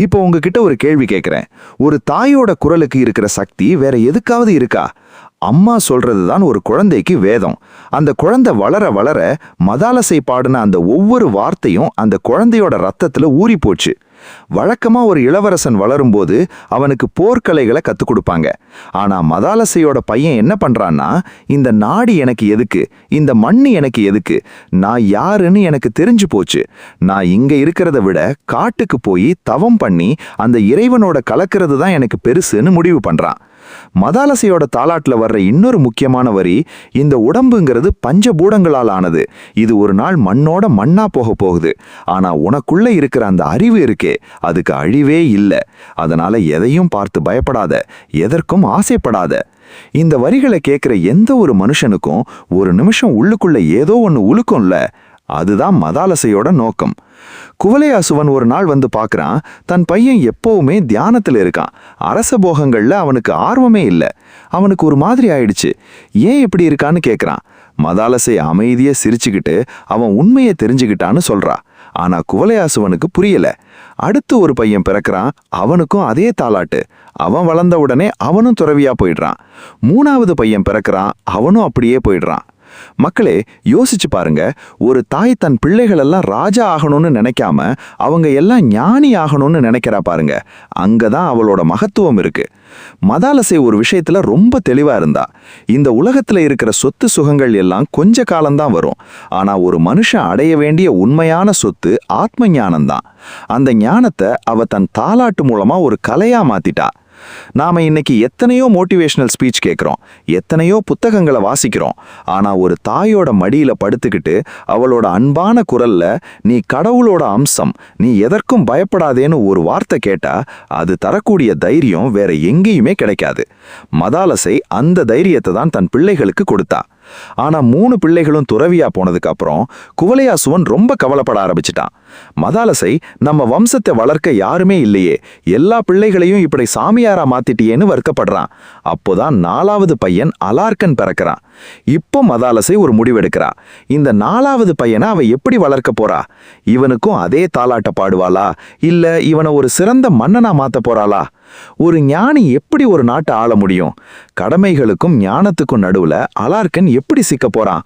இப்போ உங்ககிட்ட ஒரு கேள்வி கேட்கிறேன். ஒரு தாயோட குரலுக்கு இருக்கிற சக்தி வேற எதுக்காவது இருக்கா? அம்மா சொல்றதுதான் ஒரு குழந்தைக்கு வேதம். அந்த குழந்தை வளர வளர மதாலசை பாடின அந்த ஒவ்வொரு வார்த்தையும் அந்த குழந்தையோட ரத்தத்துல ஊறி போச்சு. வழக்கமா ஒரு இளவரசன் வளரும்போது அவனுக்கு போர்க்கலைகளை கத்துக் கொடுப்பாங்க. ஆனா மதாலசையோட பையன் என்ன பண்றான்னா, இந்த நாடு எனக்கு எதுக்கு, இந்த மண்ணு எனக்கு எதுக்கு, நான் யாருன்னு எனக்கு தெரிஞ்சு போச்சு, நான் இங்க இருக்கிறத விட காட்டுக்கு போய் தவம் பண்ணி அந்த இறைவனோட கலக்கிறது தான் எனக்கு பெருசுன்னு முடிவு பண்றான். மதாலசையோட தாலாட்டுல வர்ற இன்னொரு முக்கியமான வரி, இந்த உடம்புங்கிறது பஞ்சபூடங்களால் ஆனது, இது ஒரு நாள் மண்ணோட மண்ணா போக போகுது, ஆனா உனக்குள்ள இருக்கிற அந்த அறிவு இருக்கே, அதுக்கு அழிவே இல்லை. அதனால எதையும் பார்த்து பயப்படாத, எதற்கும் ஆசைப்படாத. இந்த வரிகளை கேட்கிற எந்த ஒரு மனுஷனுக்கும் ஒரு நிமிஷம் உள்ளுக்குள்ள ஏதோ ஒன்று உழுக்கும்ல, அதுதான் மதாலசையோட நோக்கம். குவலையாசுவன் ஒரு நாள் வந்து பார்க்கறான், தன் பையன் எப்பவுமே தியானத்துல இருக்கான். அரச போகங்கள்ல அவனுக்கு ஆர்வமே இல்லை. அவனுக்கு ஒரு மாதிரி ஆயிடுச்சு. ஏன் இப்படி இருக்கான்னு கேட்கறான். மதாலசை அமைதியை சிரிச்சுக்கிட்டு அவன் உண்மையை தெரிஞ்சுக்கிட்டான்னு சொல்றா. ஆனா குவலையாசுவனுக்கு புரியல. அடுத்து ஒரு பையன் பிறக்கிறான், அவனுக்கும் அதே தாலாட்டு. அவன் வளர்ந்த உடனே அவனும் துறவியா போயிடுறான். மூணாவது பையன் பிறக்கிறான், அவனும் அப்படியே போயிடுறான். மக்களே, யோசிச்சு பாருங்க, ஒரு தாய் தன் பிள்ளைகளெல்லாம் ராஜா ஆகணும்னு நினைக்காம அவங்க எல்லாம் ஞானி ஆகணும்னு நினைக்கிறா பாருங்க, அங்கதான் அவளோட மகத்துவம் இருக்கு. மதாலசை ஒரு விஷயத்துல ரொம்ப தெளிவா இருந்தா, இந்த உலகத்துல இருக்கிற சொத்து சுகங்கள் எல்லாம் கொஞ்ச காலம்தான் வரும், ஆனா ஒரு மனுஷன் அடைய வேண்டிய உண்மையான சொத்து ஆத்ம ஞானம்தான். அந்த ஞானத்தை அவ தன் தாலாட்டு மூலமா ஒரு கலையா மாத்திட்டா. நாம இன்னைக்கு எத்தனையோ மோட்டிவேஷனல் ஸ்பீச் கேட்கிறோம், எத்தனையோ புத்தகங்களை வாசிக்கிறோம். ஆனா ஒரு தாயோட மடியில படுத்துக்கிட்டு அவளோட அன்பான குரல்ல நீ கடவுளோட அம்சம், நீ எதற்கும் பயப்படாதேன்னு ஒரு வார்த்தை கேட்டா அது தரக்கூடிய தைரியம் வேற எங்கேயுமே கிடைக்காது. மதாலசை அந்த தைரியத்தை தான் தன் பிள்ளைகளுக்கு கொடுத்தா. ஆனா 3 பிள்ளைகளும் துறவியா போனதுக்கு அப்புறம் குவலயாசுவன் ரொம்ப கவலைப்பட ஆரம்பிச்சிட்டான். மதாலசை, நம்ம வம்சத்தை வளர்க்க யாருமே இல்லையே, எல்லா பிள்ளைகளையும் இப்படி சாமியாரா மாத்திட்டியேன்னு வருத்தப்படுறான். அப்போதான் 4வது பையன் அலார்கன் பிறக்கிறான். இப்போ மதாலசை ஒரு முடிவெடுக்கிறா. இந்த 4வது பையனை அவ எப்படி வளர்க்க போறா? இவனுக்கும் அதே தாலாட்ட பாடுவாளா, இல்ல இவனை ஒரு சிறந்த மன்னனா மாத்த போறாளா? ஒரு ஞானி எப்படி ஒரு நாட்டை ஆள முடியும்? கடமைகளுக்கும் ஞானத்துக்கும் நடுவுல அலார்கன் எப்படி சிக்க போறான்?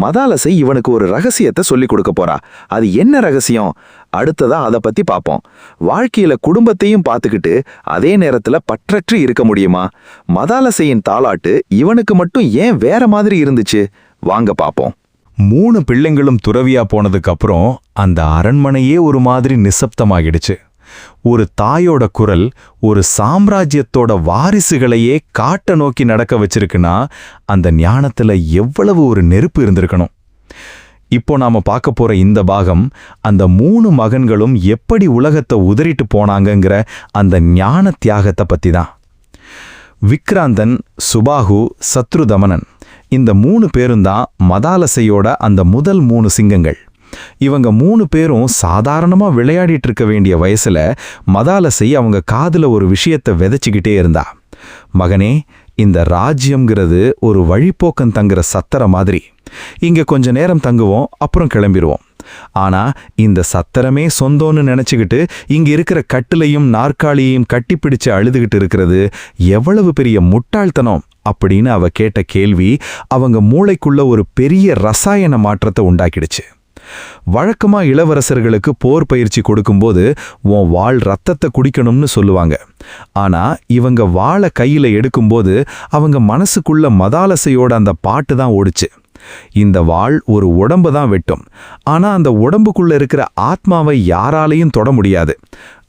மதாலசை இவனுக்கு ஒரு ரகசியத்தை சொல்லி கொடுக்க போறா. அது என்ன ரகசியம்? அடுத்ததா அதை பத்தி பார்ப்போம். வாழ்க்கையில குடும்பத்தையும் பார்த்துக்கிட்டு அதே நேரத்துல பற்றற்று இருக்க முடியுமா? மதாலசையின் தாலாட்டு இவனுக்கு மட்டும் ஏன் வேற மாதிரி இருந்துச்சு? வாங்க பார்ப்போம். 3 பிள்ளைங்களும் துறவியா போனதுக்கு அப்புறம் அந்த அரண்மனையே ஒரு மாதிரி நிசப்தமாகிடுச்சு. ஒரு தாயோட குரல் ஒரு சாம்ராஜ்யத்தோட வாரிசுகளையே காட்ட நோக்கி நடக்க வச்சிருக்குன்னா அந்த ஞானத்துல எவ்வளவு ஒரு நெருப்பு இருந்திருக்கணும். இப்போ நாம பார்க்க போற இந்த பாகம் அந்த 3 மகன்களும் எப்படி உலகத்தை உதறிட்டு போனாங்கங்கிற அந்த ஞான தியாகத்தை பத்தி தான். விக்ராந்தன், சுபாகு, சத்ருதமனன் இந்த 3 பேரும் தான் மதாலசையோட அந்த முதல் 3 சிங்கங்கள். இவங்க 3 பேரும் சாதாரணமா விளையாடிட்டு இருக்க வேண்டிய வயசுல மதாலசை அவங்க காதுல ஒரு விஷயத்தை விதைச்சுக்கிட்டே இருந்தா. மகனே, இந்த ராஜ்யம்ங்கிறது ஒரு வழிப்போக்கன் தங்குற சத்திர மாதிரி. இங்க கொஞ்ச நேரம் தங்குவோம், அப்புறம் கிளம்பிடுவோம். ஆனா இந்த சத்திரமே சொந்தம்னு நினைச்சுக்கிட்டு இங்க இருக்கிற கட்டிலையும் நாற்காலியையும் கட்டிப்பிடிச்சு அழுதுகிட்டு இருக்கிறது எவ்வளவு பெரிய முட்டாள்தனம் அப்படின்னு அவ கேட்ட கேள்வி அவங்க மூளைக்குள்ள ஒரு பெரிய ரசாயன மாற்றத்தை உண்டாக்கிடுச்சு. வழக்கமா இளவரசர்களுக்கு போர் பயிற்சி கொடுக்கும்போது உன் வாள் ரத்தத்தை குடிக்கணும்னு சொல்லுவாங்க. ஆனா இவங்க வாளை கையில எடுக்கும்போது அவங்க மனசுக்குள்ள மதாலசையோட அந்த பாட்டு தான் ஓடுச்சு. இந்த வாள் ஒரு உடம்பு தான் வெட்டும், ஆனா அந்த உடம்புக்குள்ள இருக்கிற ஆத்மாவை யாராலையும் தொட முடியாது.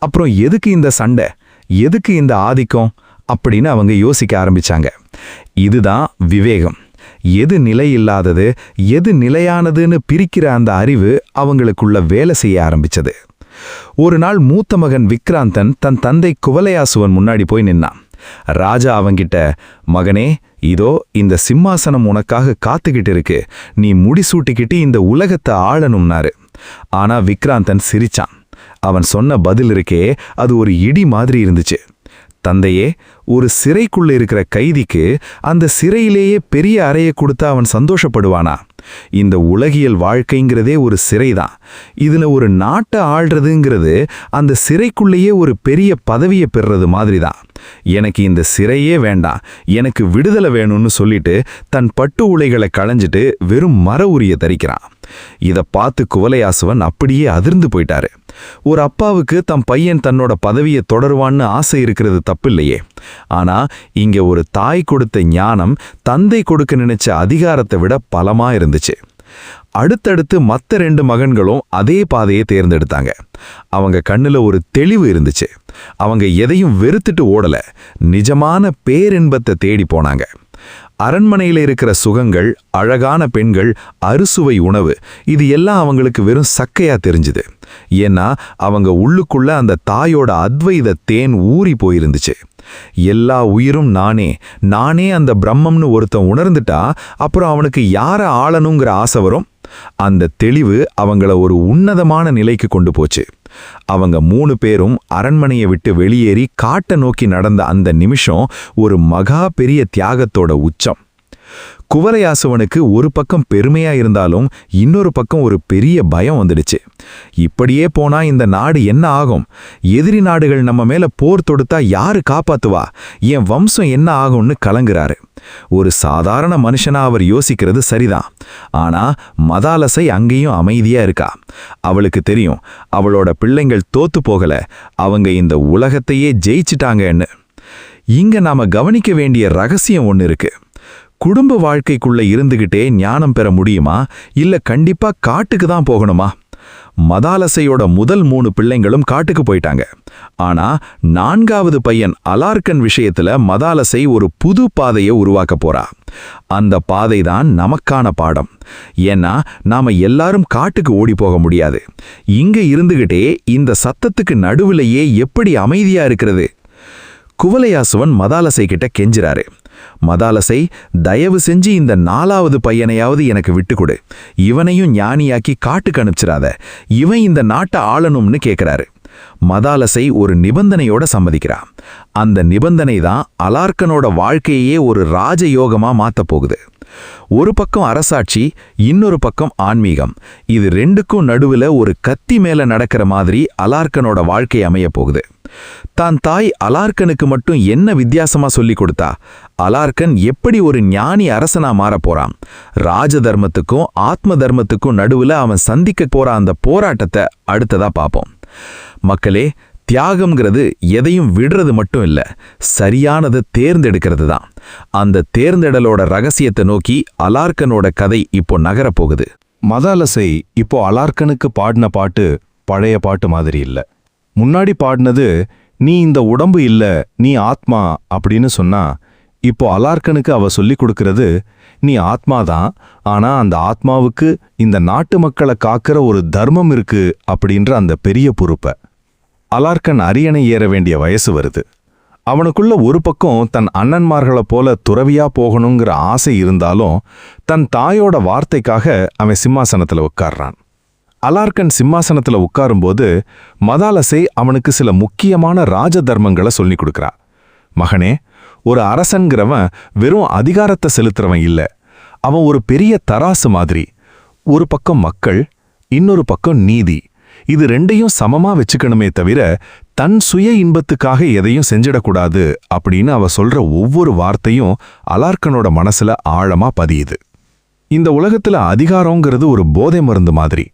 அப்புறம் எதுக்கு இந்த சண்டை, எதுக்கு இந்த ஆதிக்கம் அப்படின்னு அவங்க யோசிக்க ஆரம்பிச்சாங்க. இதுதான் விவேகம். எது நிலையில்லாதது எது நிலையானதுன்னு பிரிக்கிற அந்த அறிவு அவங்களுக்குள்ள வேலை செய்ய ஆரம்பிச்சது. ஒரு நாள் மூத்த மகன் விக்ராந்தன் தன் தந்தை குவலயாசுவன் முன்னாடி போய் நின்னான். ராஜா அவங்கிட்ட, மகனே, இதோ இந்த சிம்மாசனம் உனக்காக காத்துக்கிட்டு இருக்கு, நீ முடிசூட்டிக்கிட்டு இந்த உலகத்தை ஆளணும்னாரு. ஆனா விக்ராந்தன் சிரிச்சான். அவன் சொன்ன பதில் இருக்கே, அது ஒரு இடி மாதிரி இருந்துச்சு. தந்தையே, ஒரு சிறைக்குள்ள இருக்கிற கைதிக்கு அந்த சிறையிலேயே பெரிய அறையை கொடுத்தா அவன் சந்தோஷப்படுவானா? இந்த உலகியல் வாழ்க்கைங்கிறதே ஒரு சிறைதான். இதுல ஒரு நாட்டை ஆள்றதுங்கிறது அந்த சிறைக்குள்ளேயே ஒரு பெரிய பதவியை பெறுறது மாதிரிதான். எனக்கு இந்த சிறையே வேண்டாம், எனக்கு விடுதலை வேணும்னு சொல்லிட்டு தன் பட்டு உலைகளை களைஞ்சிட்டு வெறும் மர உரிய தரிக்கிறான். இத பார்த்து குவலயாசுவன் அப்படியே அதிர்ந்து போயிட்டாரு. ஒரு அப்பாவுக்கு தம் பையன் தன்னோட பதவியை தொடருவான்னு ஆசை இருக்கிறது தப்பில்லையே. ஆனா இங்க ஒரு தாய் கொடுத்த ஞானம் தந்தை கொடுக்க நினைச்ச அதிகாரத்தை விட பலமா இருந்துச்சு. அடுத்தடுத்து மத்த 2 மகன்களும் அதே பாதையை தேர்ந்தெடுத்தாங்க. அவங்க கண்ணுல ஒரு தெளிவு இருந்துச்சு. அவங்க எதையும் வெறுத்துட்டு ஓடல, நிஜமான பேரின்பத்தை தேடி போனாங்க. அரண்மனையில இருக்கிற சுகங்கள், அழகான பெண்கள், அறுசுவை உணவு, இது எல்லாம் அவங்களுக்கு வெறும் சக்கையா தெரிஞ்சுது. ஏன்னா அவங்க உள்ளுக்குள்ள அந்த தாயோட அத்வைத தேன் ஊறி போயிருந்துச்சு. எல்லா உயிரும் நானே, நானே அந்த பிரம்மம்னு ஒருத்தன் உணர்ந்துட்டா அப்புறம் அவனுக்கு யார ஆளணுங்கிற ஆசை வரும். அந்த தெளிவு அவங்கள ஒரு உன்னதமான நிலைக்கு கொண்டு போச்சு. அவங்க 3 பேரும் அரண்மனையை விட்டு வெளியேறி காட்டை நோக்கி நடந்த அந்த நிமிஷம் ஒரு மகா பெரிய தியாகத்தோட உச்சம். குவலயாசுவனுக்கு ஒரு பக்கம் பெருமையா இருந்தாலும் இன்னொரு பக்கம் ஒரு பெரிய பயம் வந்துடுச்சு. இப்படியே போனா இந்த நாடு என்ன ஆகும்? எதிரி நாடுகள் நம்ம மேல போர் தொடுத்தா யாரு காப்பாத்துவா? என் வம்சம் என்ன ஆகும்னு கலங்குறாரு. ஒரு சாதாரண மனுஷனா அவர் யோசிக்கிறது சரிதான். ஆனா மதாலசை அங்கேயும் அமைதியா இருக்கா. அவளுக்கு தெரியும், அவளோட பிள்ளைங்கள் தோத்து போகல, அவங்க இந்த உலகத்தையே ஜெயிச்சிட்டாங்கன்னு. இங்க நாம கவனிக்க வேண்டிய ரகசியம் ஒன்னு இருக்கு. குடும்ப வாழ்க்கைக்குள்ள இருந்துகிட்டே ஞானம் பெற முடியுமா, இல்ல கண்டிப்பா காட்டுக்கு தான் போகணுமா? மதாலசையோட முதல் 3 பிள்ளைங்களும் காட்டுக்கு போயிட்டாங்க. ஆனா 4வது பையன் அலார்கன் விஷயத்துல மதாலசை ஒரு புது பாதையை உருவாக்க போறா. அந்த பாதை தான் நமக்கான பாடம். ஏன்னா நாம எல்லாரும் காட்டுக்கு ஓடி போக முடியாது. இங்க இருந்துகிட்டே இந்த சத்தத்துக்கு நடுவுலையே எப்படி அமைதியா இருக்கிறது? குவலயாசுவன் மதாலசை கிட்ட கெஞ்சுறாரு. மதாலசை, தயவு செஞ்சு இந்த 4வது பையனையாவது எனக்கு விட்டுக்கொடு. இவனையும் ஞானியாக்கி காட்டுக்கு அனுப்பிச்சிடாத. இவன் இந்த நாட்டை ஆளணும்னு கேட்கிறாரு. மதாலசை ஒரு நிபந்தனையோட சம்மதிக்கிறான். அந்த நிபந்தனை தான் அலார்கனோட வாழ்க்கையே ஒரு ராஜயோகமா மாத்தப் போகுது. ஒரு பக்கம் அரசாட்சி, இன்னொரு பக்கம் ஆன்மீகம். இது ரெண்டுக்கும் நடுவுல ஒரு கத்தி மேல நடக்கிற மாதிரி அலார்கனோட வாழ்க்கை அமைய போகுது. தான் தாய் அலார்கனுக்கு மட்டும் என்ன வித்தியாசமா சொல்லி கொடுத்தா? அலார்கன் எப்படி ஒரு ஞானி அரசனா மாறப் போறான்? ராஜ தர்மத்துக்கும் ஆத்ம தர்மத்துக்கும் நடுவுல அவன் சந்திக்க போற அந்த போராட்டத்தை அடுத்ததா பார்ப்போம். மக்களே, தியாகம்ங்கிறது எதையும் விடுறது மட்டும் இல்ல, சரியானதை தேர்ந்தெடுக்கிறது தான். அந்த தேர்ந்தெடலோட ரகசியத்தை நோக்கி அலார்கனோட கதை இப்போ நகரப்போகுது. மதாலசை இப்போ அலார்கனுக்கு பாடின பாட்டு பழைய பாட்டு மாதிரி இல்ல. முன்னாடி பாடினது நீ இந்த உடம்பு இல்ல, நீ ஆத்மா அப்படின்னு சொன்னா, இப்போ அலார்கனுக்கு அவ சொல்லிக் கொடுக்கறது நீ ஆத்மாதான், ஆனா அந்த ஆத்மாவுக்கு இந்த நாட்டு மக்களை காக்கிற ஒரு தர்மம் இருக்கு அப்படின்ற அந்த பெரிய பொறுப்பை. அலார்கன் அரியணை ஏற வேண்டிய வயசு வருது. அவனுக்குள்ள ஒரு பக்கம் தன் அண்ணன்மார்களைப் போல துறவியா போகணுங்கிற ஆசை இருந்தாலும் தன் தாயோட வார்த்தைக்காக அவன் சிம்மாசனத்துல உட்கார்றான். அலார்கன் சிம்மாசனத்துல உட்காரும்போது மதாலசை அவனுக்கு சில முக்கியமான ராஜ தர்மங்களை சொல்லிக் கொடுக்கறா. மகனே, ஒரு அரசன்கிறவன் வெறும் அதிகாரத்தை செலுத்துறவன் இல்ல, அவன் ஒரு பெரிய தராசு மாதிரி. ஒரு பக்கம் மக்கள், இன்னொரு பக்கம் நீதி. இது ரெண்டையும் சமமா வச்சுக்கணுமே தவிர தன் சுய இன்பத்துக்காக எதையும் செஞ்சிடக்கூடாது அப்படின்னு அவ சொல்ற ஒவ்வொரு வார்த்தையும் அலார்கனோட மனசுல ஆழமா பதியுது. இந்த உலகத்துல அதிகாரங்கிறது ஒரு போதை மருந்து மாதிரி.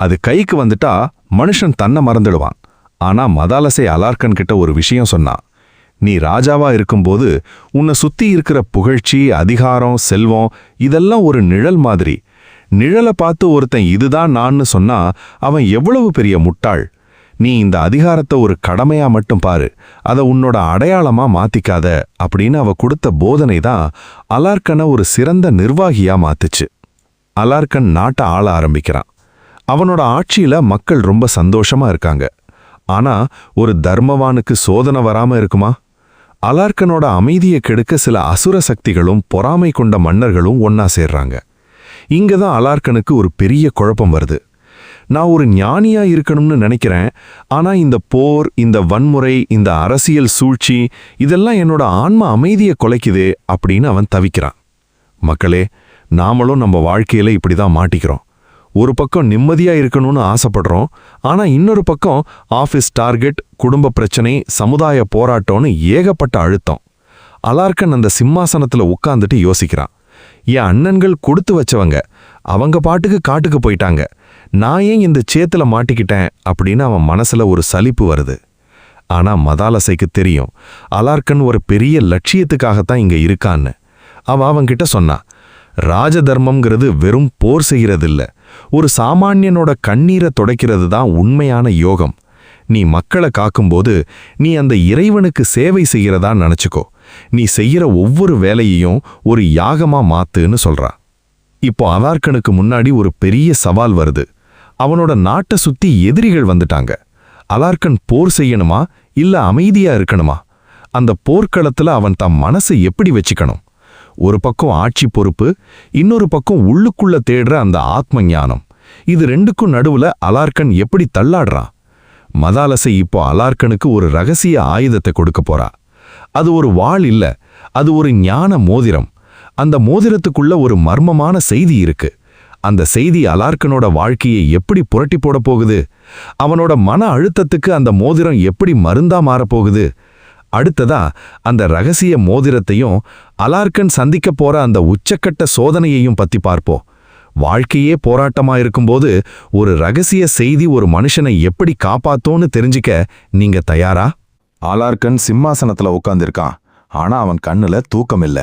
அது கைக்கு வந்துட்டா மனுஷன் தன்னை மறந்துடுவான். ஆனா மதாலசை அலார்கன் கிட்ட ஒரு விஷயம் சொன்னா, நீ ராஜாவா இருக்கும்போது உன்னை சுத்தி இருக்கிற புகழ்ச்சி, அதிகாரம், செல்வம் இதெல்லாம் ஒரு நிழல் மாதிரி. நிழலை பார்த்து ஒருத்தன் இதுதான் நான்னு சொன்னா அவன் எவ்வளவு பெரிய முட்டாள். நீ இந்த அதிகாரத்தை ஒரு கடமையா மட்டும் பாரு, அதை உன்னோட அடையாளமா மாத்திக்காத அப்படின்னு அவ கொடுத்த போதனை தான் அலார்கனை ஒரு சிறந்த நிர்வாகியா மாத்துச்சு. அலார்கன் நாட்டை ஆள ஆரம்பிக்கிறான். அவனோட ஆட்சியில மக்கள் ரொம்ப சந்தோஷமா இருக்காங்க. ஆனா ஒரு தர்மவானுக்கு சோதனை வராம இருக்குமா? அலார்கனோட அமைதியை கெடுக்க சில அசுர சக்திகளும் பொறாமை கொண்ட மன்னர்களும் ஒன்னா சேர்றாங்க. இங்கதான் அலார்கனுக்கு ஒரு பெரிய குழப்பம் வருது. நான் ஒரு ஞானியா இருக்கணும்னு நினைக்கிறேன், ஆனா இந்த போர், இந்த வன்முறை, இந்த அரசியல் சூழ்ச்சி இதெல்லாம் என்னோட ஆன்ம அமைதியை குலைக்குதே அப்படின்னு அவன் தவிக்கிறான். மக்களே, நாமளும் நம்ம வாழ்க்கையில இப்படிதான் மாட்டிக்கிறோம். ஒரு பக்கம் நிம்மதியா இருக்கணும்னு ஆசைப்படுறோம், ஆனா இன்னொரு பக்கம் ஆபீஸ் டார்கெட், குடும்ப பிரச்சனை, சமுதாய போராட்டம்னு ஏகப்பட்ட அழுத்தம். அலார்கன் அந்த சிம்மாசனத்துல உட்கார்ந்துட்டு யோசிக்கிறான். என் அண்ணன்கள் கொடுத்து வச்சவங்க, அவங்க பாட்டுக்கு காட்டுக்கு போயிட்டாங்க, நான் ஏன் இந்த சேத்துல மாட்டிக்கிட்டேன் அப்படின்னு அவன் மனசுல ஒரு சலிப்பு வருது. ஆனா மதாலசைக்கு தெரியும், அலார்கன் ஒரு பெரிய லட்சியத்துக்காகத்தான் இங்க இருக்கான்னு. அவன்கிட்ட சொன்னா, ராஜ தர்மம்ங்கிறது வெறும் போர் செய்யறதில்ல, ஒரு சாமானியனோட கண்ணீரை துடைக்கிறது தான் உண்மையான யோகம். நீ மக்களை காக்கும்போது நீ அந்த இறைவனுக்கு சேவை செய்யறதா நினைச்சுக்கோ. நீ செய்யற ஒவ்வொரு வேலையையும் ஒரு யாகமா மாத்துன்னு சொல்றா. இப்போ அலார்கனுக்கு முன்னாடி ஒரு பெரிய சவால் வருது. அவனோட நாட்டை சுத்தி எதிரிகள் வந்துட்டாங்க. அலார்கன் போர் செய்யணுமா இல்ல அமைதியா இருக்கணுமா? அந்த போர்க்களத்துல அவன் தம் மனசை எப்படி வச்சுக்கணும்? ஒரு பக்கம் ஆட்சி பொறுப்பு, இன்னொரு பக்கம் உள்ளுக்குள்ள தேடுற அந்த ஆத்ம ஞானம். இது ரெண்டுக்கும் நடுவுல அலார்கன் எப்படி தள்ளாடுறான்? மதாலசை இப்போ அலார்கனுக்கு ஒரு ரகசிய ஆயுதத்தை கொடுக்க போறா. அது ஒரு வாள் இல்ல, அது ஒரு ஞான மோதிரம். அந்த மோதிரத்துக்குள்ள ஒரு மர்மமான செய்தி இருக்கு. அந்த செய்தி அலார்கனோட வாழ்க்கையை எப்படி புரட்டி போட போகுது? அவனோட மன அழுத்தத்துக்கு அந்த மோதிரம் எப்படி மருந்தா மாறப்போகுது? அடுத்ததா அந்த ரகசிய மோதிரத்தையும் அலார்கன் சந்திக்க போற அந்த உச்சக்கட்ட சோதனையையும் பத்தி பார்ப்போம். வாழ்க்கையே போராட்டமா இருக்கும்போது ஒரு ரகசிய செய்தி ஒரு மனுஷனை எப்படி காப்பாத்தோன்னு தெரிஞ்சுக்க நீங்க தயாரா? அலார்கன் சிம்மாசனத்துல உட்கார்ந்திருக்கான். ஆனா அவன் கண்ணுல தூக்கம் இல்ல.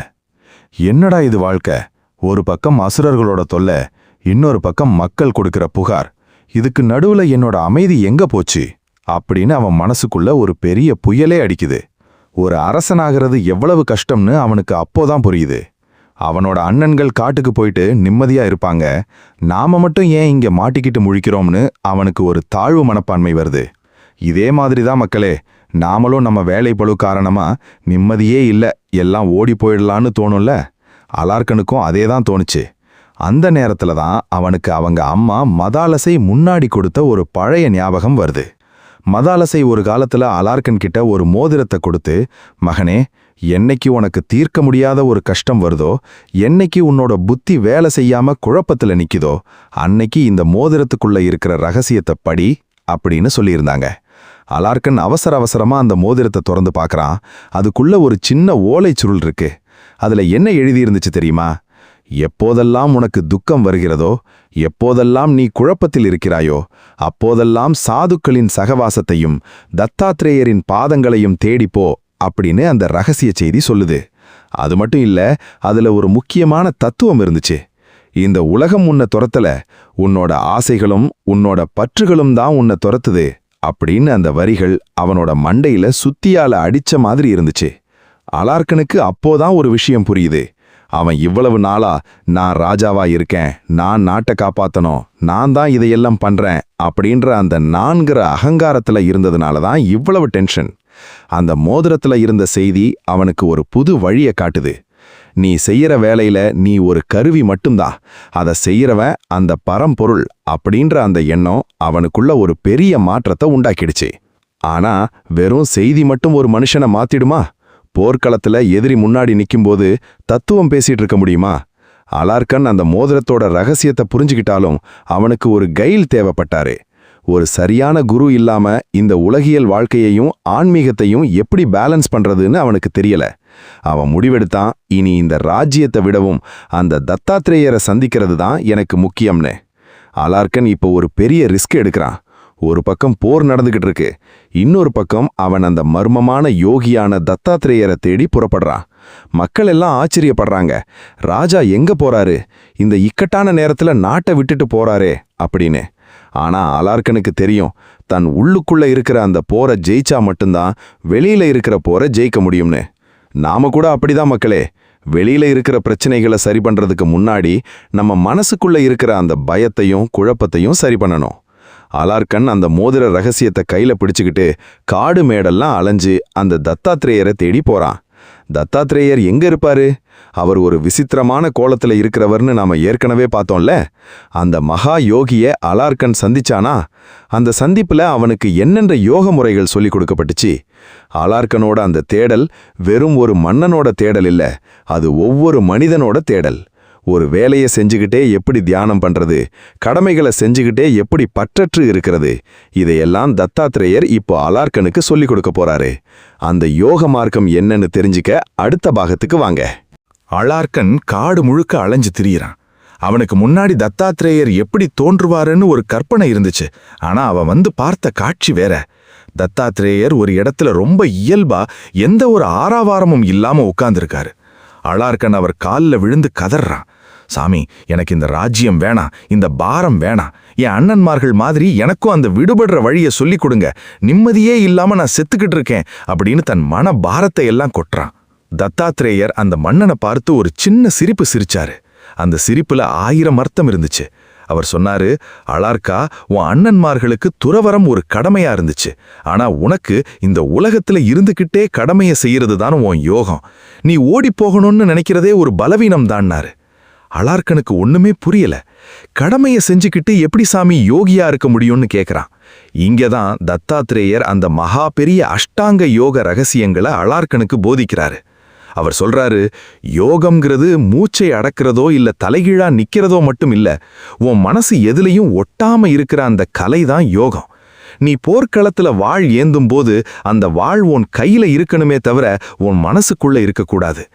என்னடா இது வாழ்க்கை? ஒரு பக்கம் அசுரர்களோட தொல்லை, இன்னொரு பக்கம் மக்கள் கொடுக்கிற புகார். இதுக்கு நடுவுல என்னோட அமைதி எங்க போச்சு அப்படின்னு அவன் மனசுக்குள்ள ஒரு பெரிய புயலே அடிக்குது. ஒரு அரசனாகிறது எவ்வளவு கஷ்டம்னு அவனுக்கு அப்போதான் புரியுது. அவனோட அண்ணன்கள் காட்டுக்கு போயிட்டு நிம்மதியா இருப்பாங்க, நாம மட்டும் ஏன் இங்க மாட்டிக்கிட்டு முழிக்கிறோம்னு அவனுக்கு ஒரு தாழ்வு மனப்பான்மை வருது. இதே மாதிரிதான் மக்களே, நாமளும் நம்ம வேலை பளு காரணமா நிம்மதியே இல்ல, எல்லாம் ஓடி போயிடலான்னு தோணும்ல. அலார்கனுக்கும் அதே தான் தோணுச்சு. அந்த நேரத்துல தான் அவனுக்கு அவங்க அம்மா மதாலசை முன்னாடி கொடுத்த ஒரு பழைய ஞாபகம் வருது. மதாலசை ஒரு காலத்துல அலார்கன் கிட்ட ஒரு மோதிரத்தை கொடுத்து, மகனே, என்னைக்கு உனக்கு தீர்க்க முடியாத ஒரு கஷ்டம் வருதோ, என்னைக்கு உன்னோட புத்தி வேலை செய்யாம குழப்பத்துல நிக்குதோ, அன்னைக்கு இந்த மோதிரத்துக்குள்ள இருக்கிற ரகசியத்தை படி அப்படின்னு சொல்லியிருந்தாங்க. அலார்கன் அவசரமா அந்த மோதிரத்தை திறந்து பார்க்கறான். அதுக்குள்ள ஒரு சின்ன ஓலைச் சுருள் இருக்கு. அதுல என்ன எழுதியிருந்துச்சு தெரியுமா? எப்போதெல்லாம் உனக்கு துக்கம் வருகிறதோ, எப்போதெல்லாம் நீ குழப்பத்தில் இருக்கிறாயோ, அப்போதெல்லாம் சாதுக்களின் சகவாசத்தையும் தத்தாத்ரேயரின் பாதங்களையும் தேடிப்போ அப்படின்னு அந்த ரகசிய செய்தி சொல்லுது. அது மட்டும் இல்ல, அதுல ஒரு முக்கியமான தத்துவம் இருந்துச்சு. இந்த உலகம் உன்னை துரத்தல, உன்னோட ஆசைகளும் உன்னோட பற்றுகளும் தான் உன்னை துரத்துது அப்படின்னு அந்த வரிகள் அவனோட மண்டையில சுத்தியால அடிச்ச மாதிரி இருந்துச்சு. அலார்கனுக்கு அப்போதான் ஒரு விஷயம் புரியுது. அவன் இவ்வளவு நாளா நான் ராஜாவா இருக்கேன், நான் நாட்டை காப்பாத்தணும், நான் தான் இதையெல்லாம் பண்றேன் அப்படின்ற அந்த நான்கிற அகங்காரத்துல இருந்ததுனால தான் இவ்வளவு டென்ஷன். அந்த மோதிரத்துல இருந்த செய்தி அவனுக்கு ஒரு புது வழியை காட்டுது. நீ செய்யற வேலையில நீ ஒரு கருவி மட்டும்தான், அதை செய்யறவன் அந்த பரம்பொருள் அப்படின்ற அந்த எண்ணம் அவனுக்குள்ள ஒரு பெரிய மாற்றத்தை உண்டாக்கிடுச்சு. ஆனா வெறும் செய்தி மட்டும் ஒரு மனுஷனை மாத்திடுமா? போர்க்களத்துல எதிரி முன்னாடி நிக்கும்போது தத்துவம் பேசிட்டு இருக்க முடியுமா? அலார்கன் அந்த மோதிரத்தோட ரகசியத்தை புரிஞ்சுக்கிட்டாலும் அவனுக்கு ஒரு கைல் தேவைப்பட்டாரு. ஒரு சரியான குரு இல்லாம இந்த உலகியல் வாழ்க்கையையும் ஆன்மீகத்தையும் எப்படி பேலன்ஸ் பண்றதுன்னு அவனுக்கு தெரியல. அவன் முடிவெடுத்தான், இனி இந்த ராஜ்யத்தை விடவும் அந்த தத்தாத்ரேயரை சந்திக்கிறது தான் எனக்கு முக்கியம்னு. அலார்கன் இப்போ ஒரு பெரிய ரிஸ்க் எடுக்கிறான். ஒரு பக்கம் போர் நடந்துகிட்டு இருக்கு, இன்னொரு பக்கம் அவன் அந்த மர்மமான யோகியான தத்தாத்ரேயரை தேடி புறப்படுறான். மக்கள் எல்லாம் ஆச்சரியப்படுறாங்க. ராஜா எங்க போறாரு? இந்த இக்கட்டான நேரத்துல நாட்டை விட்டுட்டு போறாரே அப்படின்னு. ஆனா அலார்கனுக்கு தெரியும், தன் உள்ளுக்குள்ள இருக்கிற அந்த போரை ஜெயிச்சா மட்டும்தான் வெளியில இருக்கிற போரை ஜெயிக்க முடியும்னு. நாம கூட அப்படிதான் மக்களே. வெளியில இருக்கிற பிரச்சனைகளை சரி பண்றதுக்கு முன்னாடி நம்ம மனசுக்குள்ள இருக்கிற அந்த பயத்தையும் குழப்பத்தையும் சரி பண்ணணும். அலார்கன் அந்த மோதிர ரகசியத்தை கையில பிடிச்சுக்கிட்டு காடு மேடெல்லாம் அலைஞ்சு அந்த தத்தாத்ரேயரை தேடி போறான். தத்தாத்ரேயர் எங்க இருப்பாரு? அவர் ஒரு விசித்திரமான கோலத்துல இருக்கிறவர்னு நாம ஏற்கனவே பார்த்தோம்ல. அந்த மகா யோகிய அலார்கன் சந்திச்சானா? அந்த சந்திப்புல அவனுக்கு என்னென்ன யோக முறைகள் சொல்லிக் கொடுக்கப்பட்டுச்சு? அலார்கனோட அந்த தேடல் வெறும் ஒரு மன்னனோட தேடல் இல்ல, அது ஒவ்வொரு மனிதனோட தேடல். ஒரு வேலையை செஞ்சுக்கிட்டே எப்படி தியானம் பண்றது, கடமைகளை செஞ்சுக்கிட்டே எப்படி பற்றற்று இருக்கிறது, இதையெல்லாம் தத்தாத்ரேயர் இப்போ அலார்கனுக்கு சொல்லிக் கொடுக்க போறாரு. அந்த யோக மார்க்கம் என்னன்னு தெரிஞ்சுக்க அடுத்த பாகத்துக்கு வாங்க. அலார்கன் காடு முழுக்க அலைஞ்சு திரியிறான். அவனுக்கு முன்னாடி தத்தாத்ரேயர் எப்படி தோன்றுவாருன்னு ஒரு கற்பனை இருந்துச்சு. ஆனா அவன் வந்து பார்த்த காட்சி வேற. தத்தாத்ரேயர் ஒரு இடத்துல ரொம்ப இயல்பா எந்த ஒரு ஆறாவாரமும் இல்லாம உட்கார்ந்திருக்காரு. அலார்கன் அவர் காலில் விழுந்து கதறான். சாமி, எனக்கு இந்த ராஜ்யம் வேணாம், இந்த பாரம் வேணாம், என் அண்ணன்மார்கள் மாதிரி எனக்கும் அந்த விடுபடுற வழியை சொல்லிக் கொடுங்க, நிம்மதியே இல்லாம நான் செத்துக்கிட்டு இருக்கேன் அப்படின்னு தன் மன பாரத்தை எல்லாம் கொட்டுறான். தத்தாத்ரேயர் அந்த மன்னனை பார்த்து ஒரு சின்ன சிரிப்பு சிரிச்சாரு. அந்த சிரிப்புல 1000 அர்த்தம் இருந்துச்சு. அவர் சொன்னாரு, அலார்கா, உன் அண்ணன்மார்களுக்கு துறவரம் ஒரு கடமையா இருந்துச்சு. ஆனா உனக்கு இந்த உலகத்துல இருந்துகிட்டே கடமையை செய்யறது தான் உன் யோகம். நீ ஓடி போகணும்னு நினைக்கிறதே ஒரு பலவீனம் தான்னாரு. அலார்கனுக்கு ஒண்ணுமே புரியல. கடமையை செஞ்சுக்கிட்டு எப்படி சாமி யோகியா இருக்க முடியும்னு கேக்குறான். இங்கதான் தத்தாத்ரேயர் அந்த மகா பெரிய அஷ்டாங்க யோக ரகசியங்களை அலார்கனுக்கு போதிக்கிறாரு. அவர் சொல்றாரு, யோகம்ங்கிறது மூச்சை அடக்கிறதோ இல்ல தலைகீழா நிக்கிறதோ மட்டும் இல்ல, உன் மனசு எதுலையும் ஒட்டாம இருக்கிற அந்த கலை தான் யோகம். நீ போர்க்களத்துல வாழ் ஏந்தும் போது அந்த வாழ் உன் கையில இருக்கணுமே தவிர உன் மனசுக்குள்ள இருக்கக்கூடாது.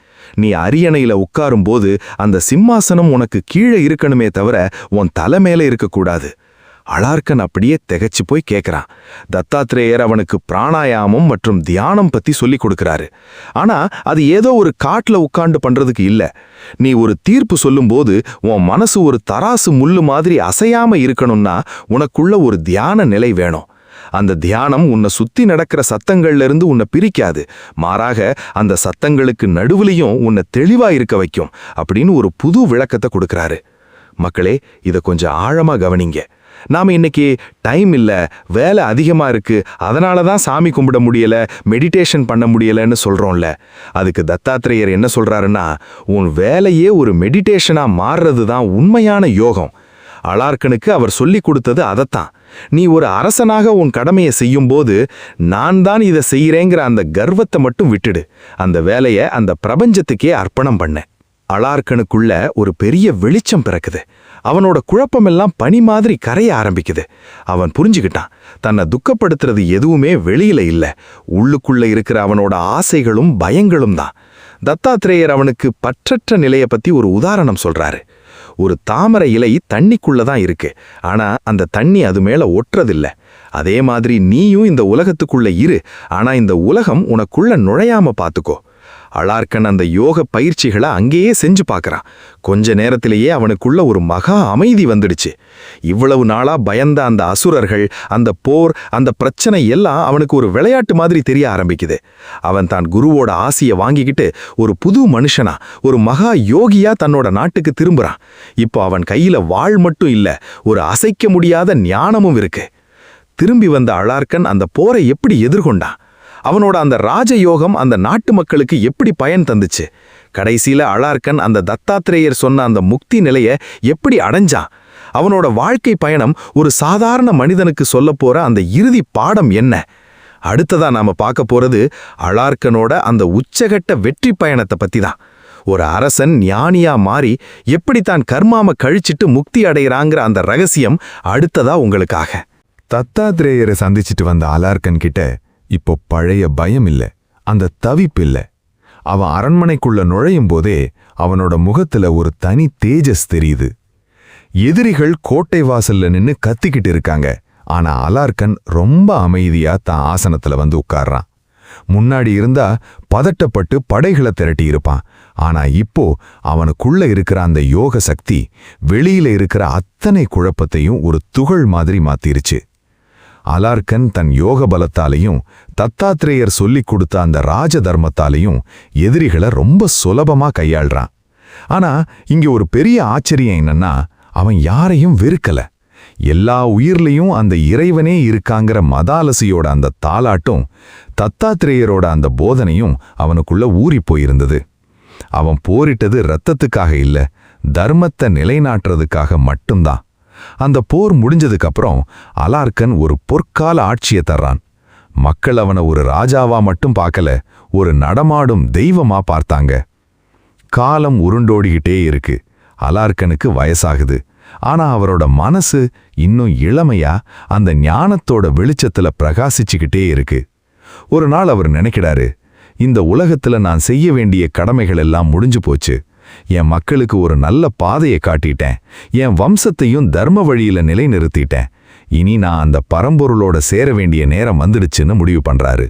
நீ அரியணையில உட்காரும் போது அந்த சிம்மாசனம் உனக்கு கீழே இருக்கணுமே தவிர உன் தலை மேல இருக்கக்கூடாது. அலார்கன் அப்படியே திகைச்சு போய் கேட்கறான். தத்தாத்ரேயர் அவனுக்கு பிராணாயாமம் மற்றும் தியானம் பத்தி சொல்லிக் கொடுக்கறாரு. ஆனா அது ஏதோ ஒரு காட்டுல உட்கார்ந்து பண்றதுக்கு இல்ல. நீ ஒரு தீர்ப்பு சொல்லும்போது உன் மனசு ஒரு தராசு முள்ளு மாதிரி அசையாம இருக்கணும்னா உனக்குள்ள ஒரு தியான நிலை வேணும். அந்த தியானம் உன்னை சுத்தி நடக்கிற சத்தங்கள்ல இருந்து உன்னை பிரிக்காது, மாறாக அந்த சத்தங்களுக்கு நடுவுலையும் உன்னை தெளிவா இருக்க வைக்கும் அப்படின்னு ஒரு புது விளக்கத்தை கொடுக்கறாரு. மக்களே, இதை கொஞ்சம் ஆழமா கவனிங்க. நாம இன்னைக்கு டைம் இல்ல, வேலை அதிகமா இருக்கு, அதனால தான் சாமி கும்பிட முடியல, மெடிடேஷன் பண்ண முடியலன்னு சொல்றோம்ல. அதுக்கு தத்தாத்ரேயர் என்ன சொல்றாருன்னா, உன் வேலையே ஒரு மெடிடேஷனா மாறுறது தான் உண்மையான யோகம். அலார்க்கனுக்கு அவர் சொல்லி கொடுத்தது அதைத்தான். நீ ஒரு அரசனாக உன் கடமையை செய்யும்போது நான் தான் இதை செய்யறேங்கிற அந்த கர்வத்தை மட்டும் விட்டுடு. அந்த வேலையை அந்த பிரபஞ்சத்துக்கே அர்ப்பணம் பண்ண. அலார்க்கனுக்குள்ள ஒரு பெரிய வெளிச்சம் பிறக்குது. அவனோட குழப்பமெல்லாம் பனி மாதிரி கரைய ஆரம்பிக்குது. அவன் புரிஞ்சுக்கிட்டான், தன்னை துக்கப்படுத்துறது எதுவுமே வெளியில இல்ல, உள்ளுக்குள்ள இருக்கிற அவனோட ஆசைகளும் பயங்களும் தான். தத்தாத்ரேயர் அவனுக்கு பற்றற்ற நிலைய பத்தி ஒரு உதாரணம் சொல்றாரு. ஒரு தாமரை இலை தண்ணிக்குள்ள தான் இருக்கு, ஆனா அந்த தண்ணி அது மேல ஒட்டுறதில்ல. அதே மாதிரி நீயும் இந்த உலகத்துக்குள்ள இரு, ஆனா இந்த உலகம் உனக்குள்ள நுழையாம பாத்துக்கோ. அலார்க்கன் அந்த யோக பயிற்சிகளை அங்கேயே செஞ்சு பார்க்கறான். கொஞ்ச நேரத்திலேயே அவனுக்குள்ள ஒரு மகா அமைதி வந்துடுச்சு. இவ்வளவு நாளா பயந்த அந்த அசுரர்கள், அந்த போர், அந்த பிரச்சனை எல்லாம் அவனுக்கு ஒரு விளையாட்டு மாதிரி தெரிய ஆரம்பிக்குது. அவன் தான் குருவோட ஆசியை வாங்கிக்கிட்டு ஒரு புது மனுஷனா, ஒரு மகா யோகியா தன்னோட நாட்டுக்கு திரும்புறான். இப்போ அவன் கையில வாள் மட்டும் இல்ல, ஒரு அசைக்க முடியாத ஞானமும் இருக்கு. திரும்பி வந்த அலார்க்கன் அந்த போரை எப்படி எதிர்கொண்டான்? அவனோட அந்த ராஜயோகம் அந்த நாட்டு மக்களுக்கு எப்படி பயன் தந்துச்சு? கடைசியில அலார்க்கன் அந்த தத்தாத்ரேயர் சொன்ன அந்த முக்தி நிலைய எப்படி அடைஞ்சான்? அவனோட வாழ்க்கை பயணம் ஒரு சாதாரண மனிதனுக்கு சொல்ல போற அந்த இறுதி பாடம் என்ன? அடுத்ததா நாம பார்க்க போறது அலார்க்கனோட அந்த உச்சகட்ட வெற்றி பயணத்தை பத்தி தான். ஒரு அரசன் ஞானியா மாறி எப்படி தான் கர்மாம கழிச்சிட்டு முக்தி அடைகிறாங்கிற அந்த ரகசியம் அடுத்ததா உங்களுக்காக. தத்தாத்ரேயரை சந்திச்சிட்டு வந்த அலார்க்கன் கிட்ட இப்போ பழைய பயம் இல்ல, அந்த தவிப்பு இல்ல. அவன் அரண்மனைக்குள்ள நுழையும் போதே அவனோட முகத்துல ஒரு தனி தேஜஸ் தெரியுது. எதிரிகள் கோட்டை வாசல்ல நின்னு கத்திக்கிட்டு இருக்காங்க. ஆனா அலார்க்கன் ரொம்ப அமைதியா தான் ஆசனத்துல வந்து உட்கார்றான். முன்னாடி இருந்தா பதட்டப்பட்டு படைகளை திரட்டி இருப்பான். ஆனா இப்போ அவனுக்குள்ள இருக்கிற அந்த யோக சக்தி வெளியில இருக்கிற அத்தனை குழப்பத்தையும் ஒரு துகள் மாதிரி மாத்திருச்சு. அலார்க்கன் தன் யோக பலத்தாலையும் தத்தாத்ரேயர் சொல்லிக் கொடுத்த அந்த ராஜ தர்மத்தாலையும் எதிரிகளை ரொம்ப சுலபமா கையாள்றான். ஆனா இங்க ஒரு பெரிய ஆச்சரியம் என்னன்னா, அவன் யாரையும் வெறுக்கல. எல்லா உயிர்லையும் அந்த இறைவனே இருக்காங்கிற மதாலசியோட அந்த தாலாட்டும் தத்தாத்ரேயரோட அந்த போதனையும் அவனுக்குள்ள ஊறி போயிருந்தது. அவன் போரிட்டது இரத்தத்துக்காக இல்ல, தர்மத்தை நிலைநாட்டுறதுக்காக மட்டும்தான். அந்த போர் முடிஞ்சதுக்கு அப்புறம் அலார்க்கன் ஒரு பொற்கால ஆட்சியை தர்றான். மக்கள் அவனை ஒரு ராஜாவா மட்டும் பார்க்கல, ஒரு நடமாடும் தெய்வமா பார்த்தாங்க. காலம் உருண்டோடிக்கிட்டே இருக்கு. அலார்க்கனுக்கு வயசாகுது. ஆனா அவரோட மனசு இன்னும் இளமையா அந்த ஞானத்தோட வெளிச்சத்துல பிரகாசிச்சுக்கிட்டே இருக்கு. ஒரு நாள் அவர் நினைக்கிறாரு, இந்த உலகத்துல நான் செய்ய வேண்டிய கடமைகள் எல்லாம் முடிஞ்சு போச்சு. என் மக்களுக்கு ஒரு நல்ல பாதையை காட்டிட்டேன். என் வம்சத்தையும் தர்ம வழியில நிலைநிறுத்திட்டேன். இனி நான் அந்த பரம்பொருளோட சேர வேண்டிய நேரம் வந்துடுச்சுன்னு முடிவு பண்றாரு.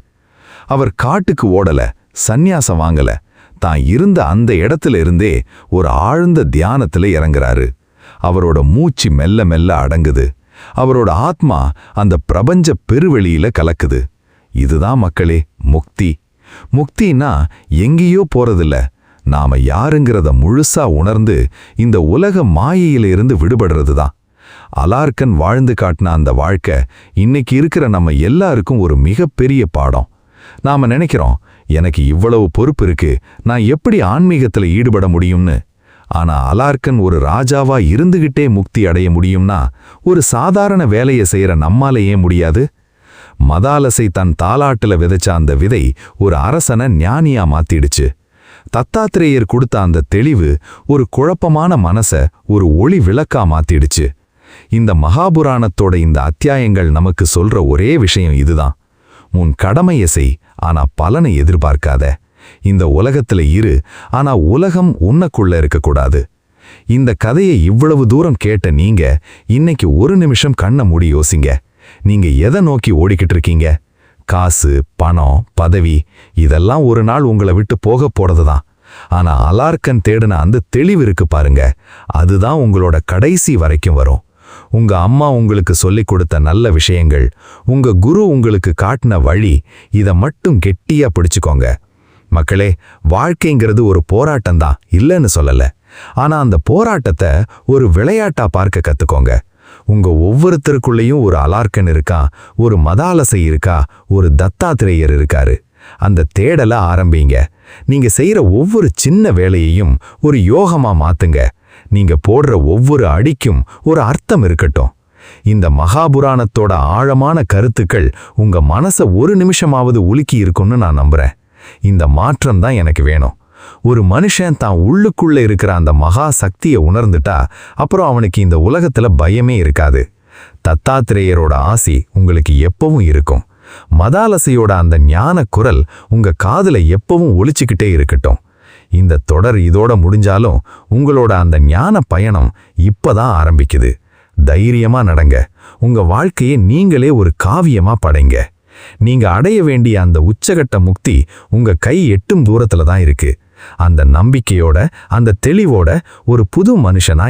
அவர் காட்டுக்கு ஓடல, சந்நியாசம் வாங்கல. தான் இருந்த அந்த இடத்துல இருந்தே ஒரு ஆழ்ந்த தியானத்துல இறங்குறாரு. அவரோட மூச்சு மெல்ல மெல்ல அடங்குது. அவரோட ஆத்மா அந்த பிரபஞ்ச பெருவெளியில கலக்குது. இதுதான் மக்களே முக்தி. முக்தினா எங்கேயோ போறதில்ல, நாம யாருங்கிறத முழுசா உணர்ந்து இந்த உலக மாயையிலிருந்து விடுபடுறது தான். அலார்க்கன் வாழ்ந்து காட்டின அந்த வாழ்க்கை இன்னைக்கு இருக்கிற நம்ம எல்லாருக்கும் ஒரு மிகப்பெரிய பாடம். நாம நினைக்கிறோம், எனக்கு இவ்வளவு பொறுப்பு இருக்கு, நான் எப்படி ஆன்மீகத்துல ஈடுபட முடியும்னு. ஆனா அலார்க்கன் ஒரு ராஜாவா இருந்துகிட்டே முக்தி அடைய முடியும்னா ஒரு சாதாரண வேலையை செய்யற நம்மாலேயே முடியாது. மதாலசை தன் தாலாட்டுல விதைச்ச அந்த விதை ஒரு அரசனை ஞானியா மாத்திடுச்சு. தத்தாத்ரேயர் கொடுத்த அந்த தெளிவு ஒரு குழப்பமான மனச ஒரு ஒளி விளக்கா மாத்திடுச்சு. இந்த மகாபுராணத்தோட இந்த அத்தியாயங்கள் நமக்கு சொல்ற ஒரே விஷயம் இதுதான். உன் கடமையை செய், ஆனா பலனை எதிர்பார்க்காத. இந்த உலகத்துல இரு, ஆனா உலகம் உன்னக்குள்ள இருக்கக்கூடாது. இந்த கதையை இவ்வளவு தூரம் கேட்ட நீங்க இன்னைக்கு ஒரு நிமிஷம் கண்ணை மூடி யோசிங்க. நீங்க எதை நோக்கி ஓடிக்கிட்டு இருக்கீங்க? காசு, பணம், பதவி இதெல்லாம் ஒரு நாள் உங்களை விட்டு போக போறதுதான். ஆனா அலார்க்கன் தேடின அந்த தெளிவு இருக்கு பாருங்க, அதுதான் உங்களோட கடைசி வரைக்கும் வரும். உங்க அம்மா உங்களுக்கு சொல்லிக் கொடுத்த நல்ல விஷயங்கள், உங்க குரு உங்களுக்கு காட்டின வழி, இதை மட்டும் கெட்டியா பிடிச்சுக்கோங்க. மக்களே, வாழ்க்கைங்கிறது ஒரு போராட்டம்தான், இல்லைன்னு சொல்லல. ஆனா அந்த போராட்டத்தை ஒரு விளையாட்டா பார்க்க கத்துக்கோங்க. உங்க ஒவ்வொருத்தருக்குள்ளேயும் ஒரு அலார்க்கன் இருக்கா, ஒரு மதாலசை இருக்கா, ஒரு தத்தாத்திரேயர் இருக்காரு. அந்த தேடலை ஆரம்பிங்க. நீங்க செய்யற ஒவ்வொரு சின்ன வேலையையும் ஒரு யோகமா மாத்துங்க. நீங்க போடுற ஒவ்வொரு அடிக்கும் ஒரு அர்த்தம் இருக்கட்டும். இந்த மகாபுராணத்தோட ஆழமான கருத்துக்கள் உங்க மனசை ஒரு நிமிஷமாவது உலுக்கி இருக்கும்னு நான் நம்புறேன். இந்த மாற்றம் தான் எனக்கு வேணும். ஒரு மனுஷன் தான் உள்ளுக்குள்ள இருக்கிற அந்த மகா சக்தியை உணர்ந்துட்டா அப்புறம் அவனுக்கு இந்த உலகத்துல பயமே இருக்காது. தத்தாத்திரேயரோட ஆசி உங்களுக்கு எப்பவும் இருக்கும். மதாலசையோட அந்த ஞான குரல் உங்க காதுல எப்பவும் ஒலிச்சுக்கிட்டே இருக்கட்டும். இந்த தொடர் இதோட முடிஞ்சாலும் உங்களோட அந்த ஞான பயணம் இப்பதான் ஆரம்பிக்குது. தைரியமா நடங்க. உங்க வாழ்க்கையை நீங்களே ஒரு காவியமா படைங்க. நீங்க அடைய வேண்டிய அந்த உச்சகட்ட முக்தி உங்க கை எட்டும் தூரத்துல தான் இருக்கு. அந்த நம்பிக்கையோட, அந்த தெளிவோட ஒரு புது மனுஷனா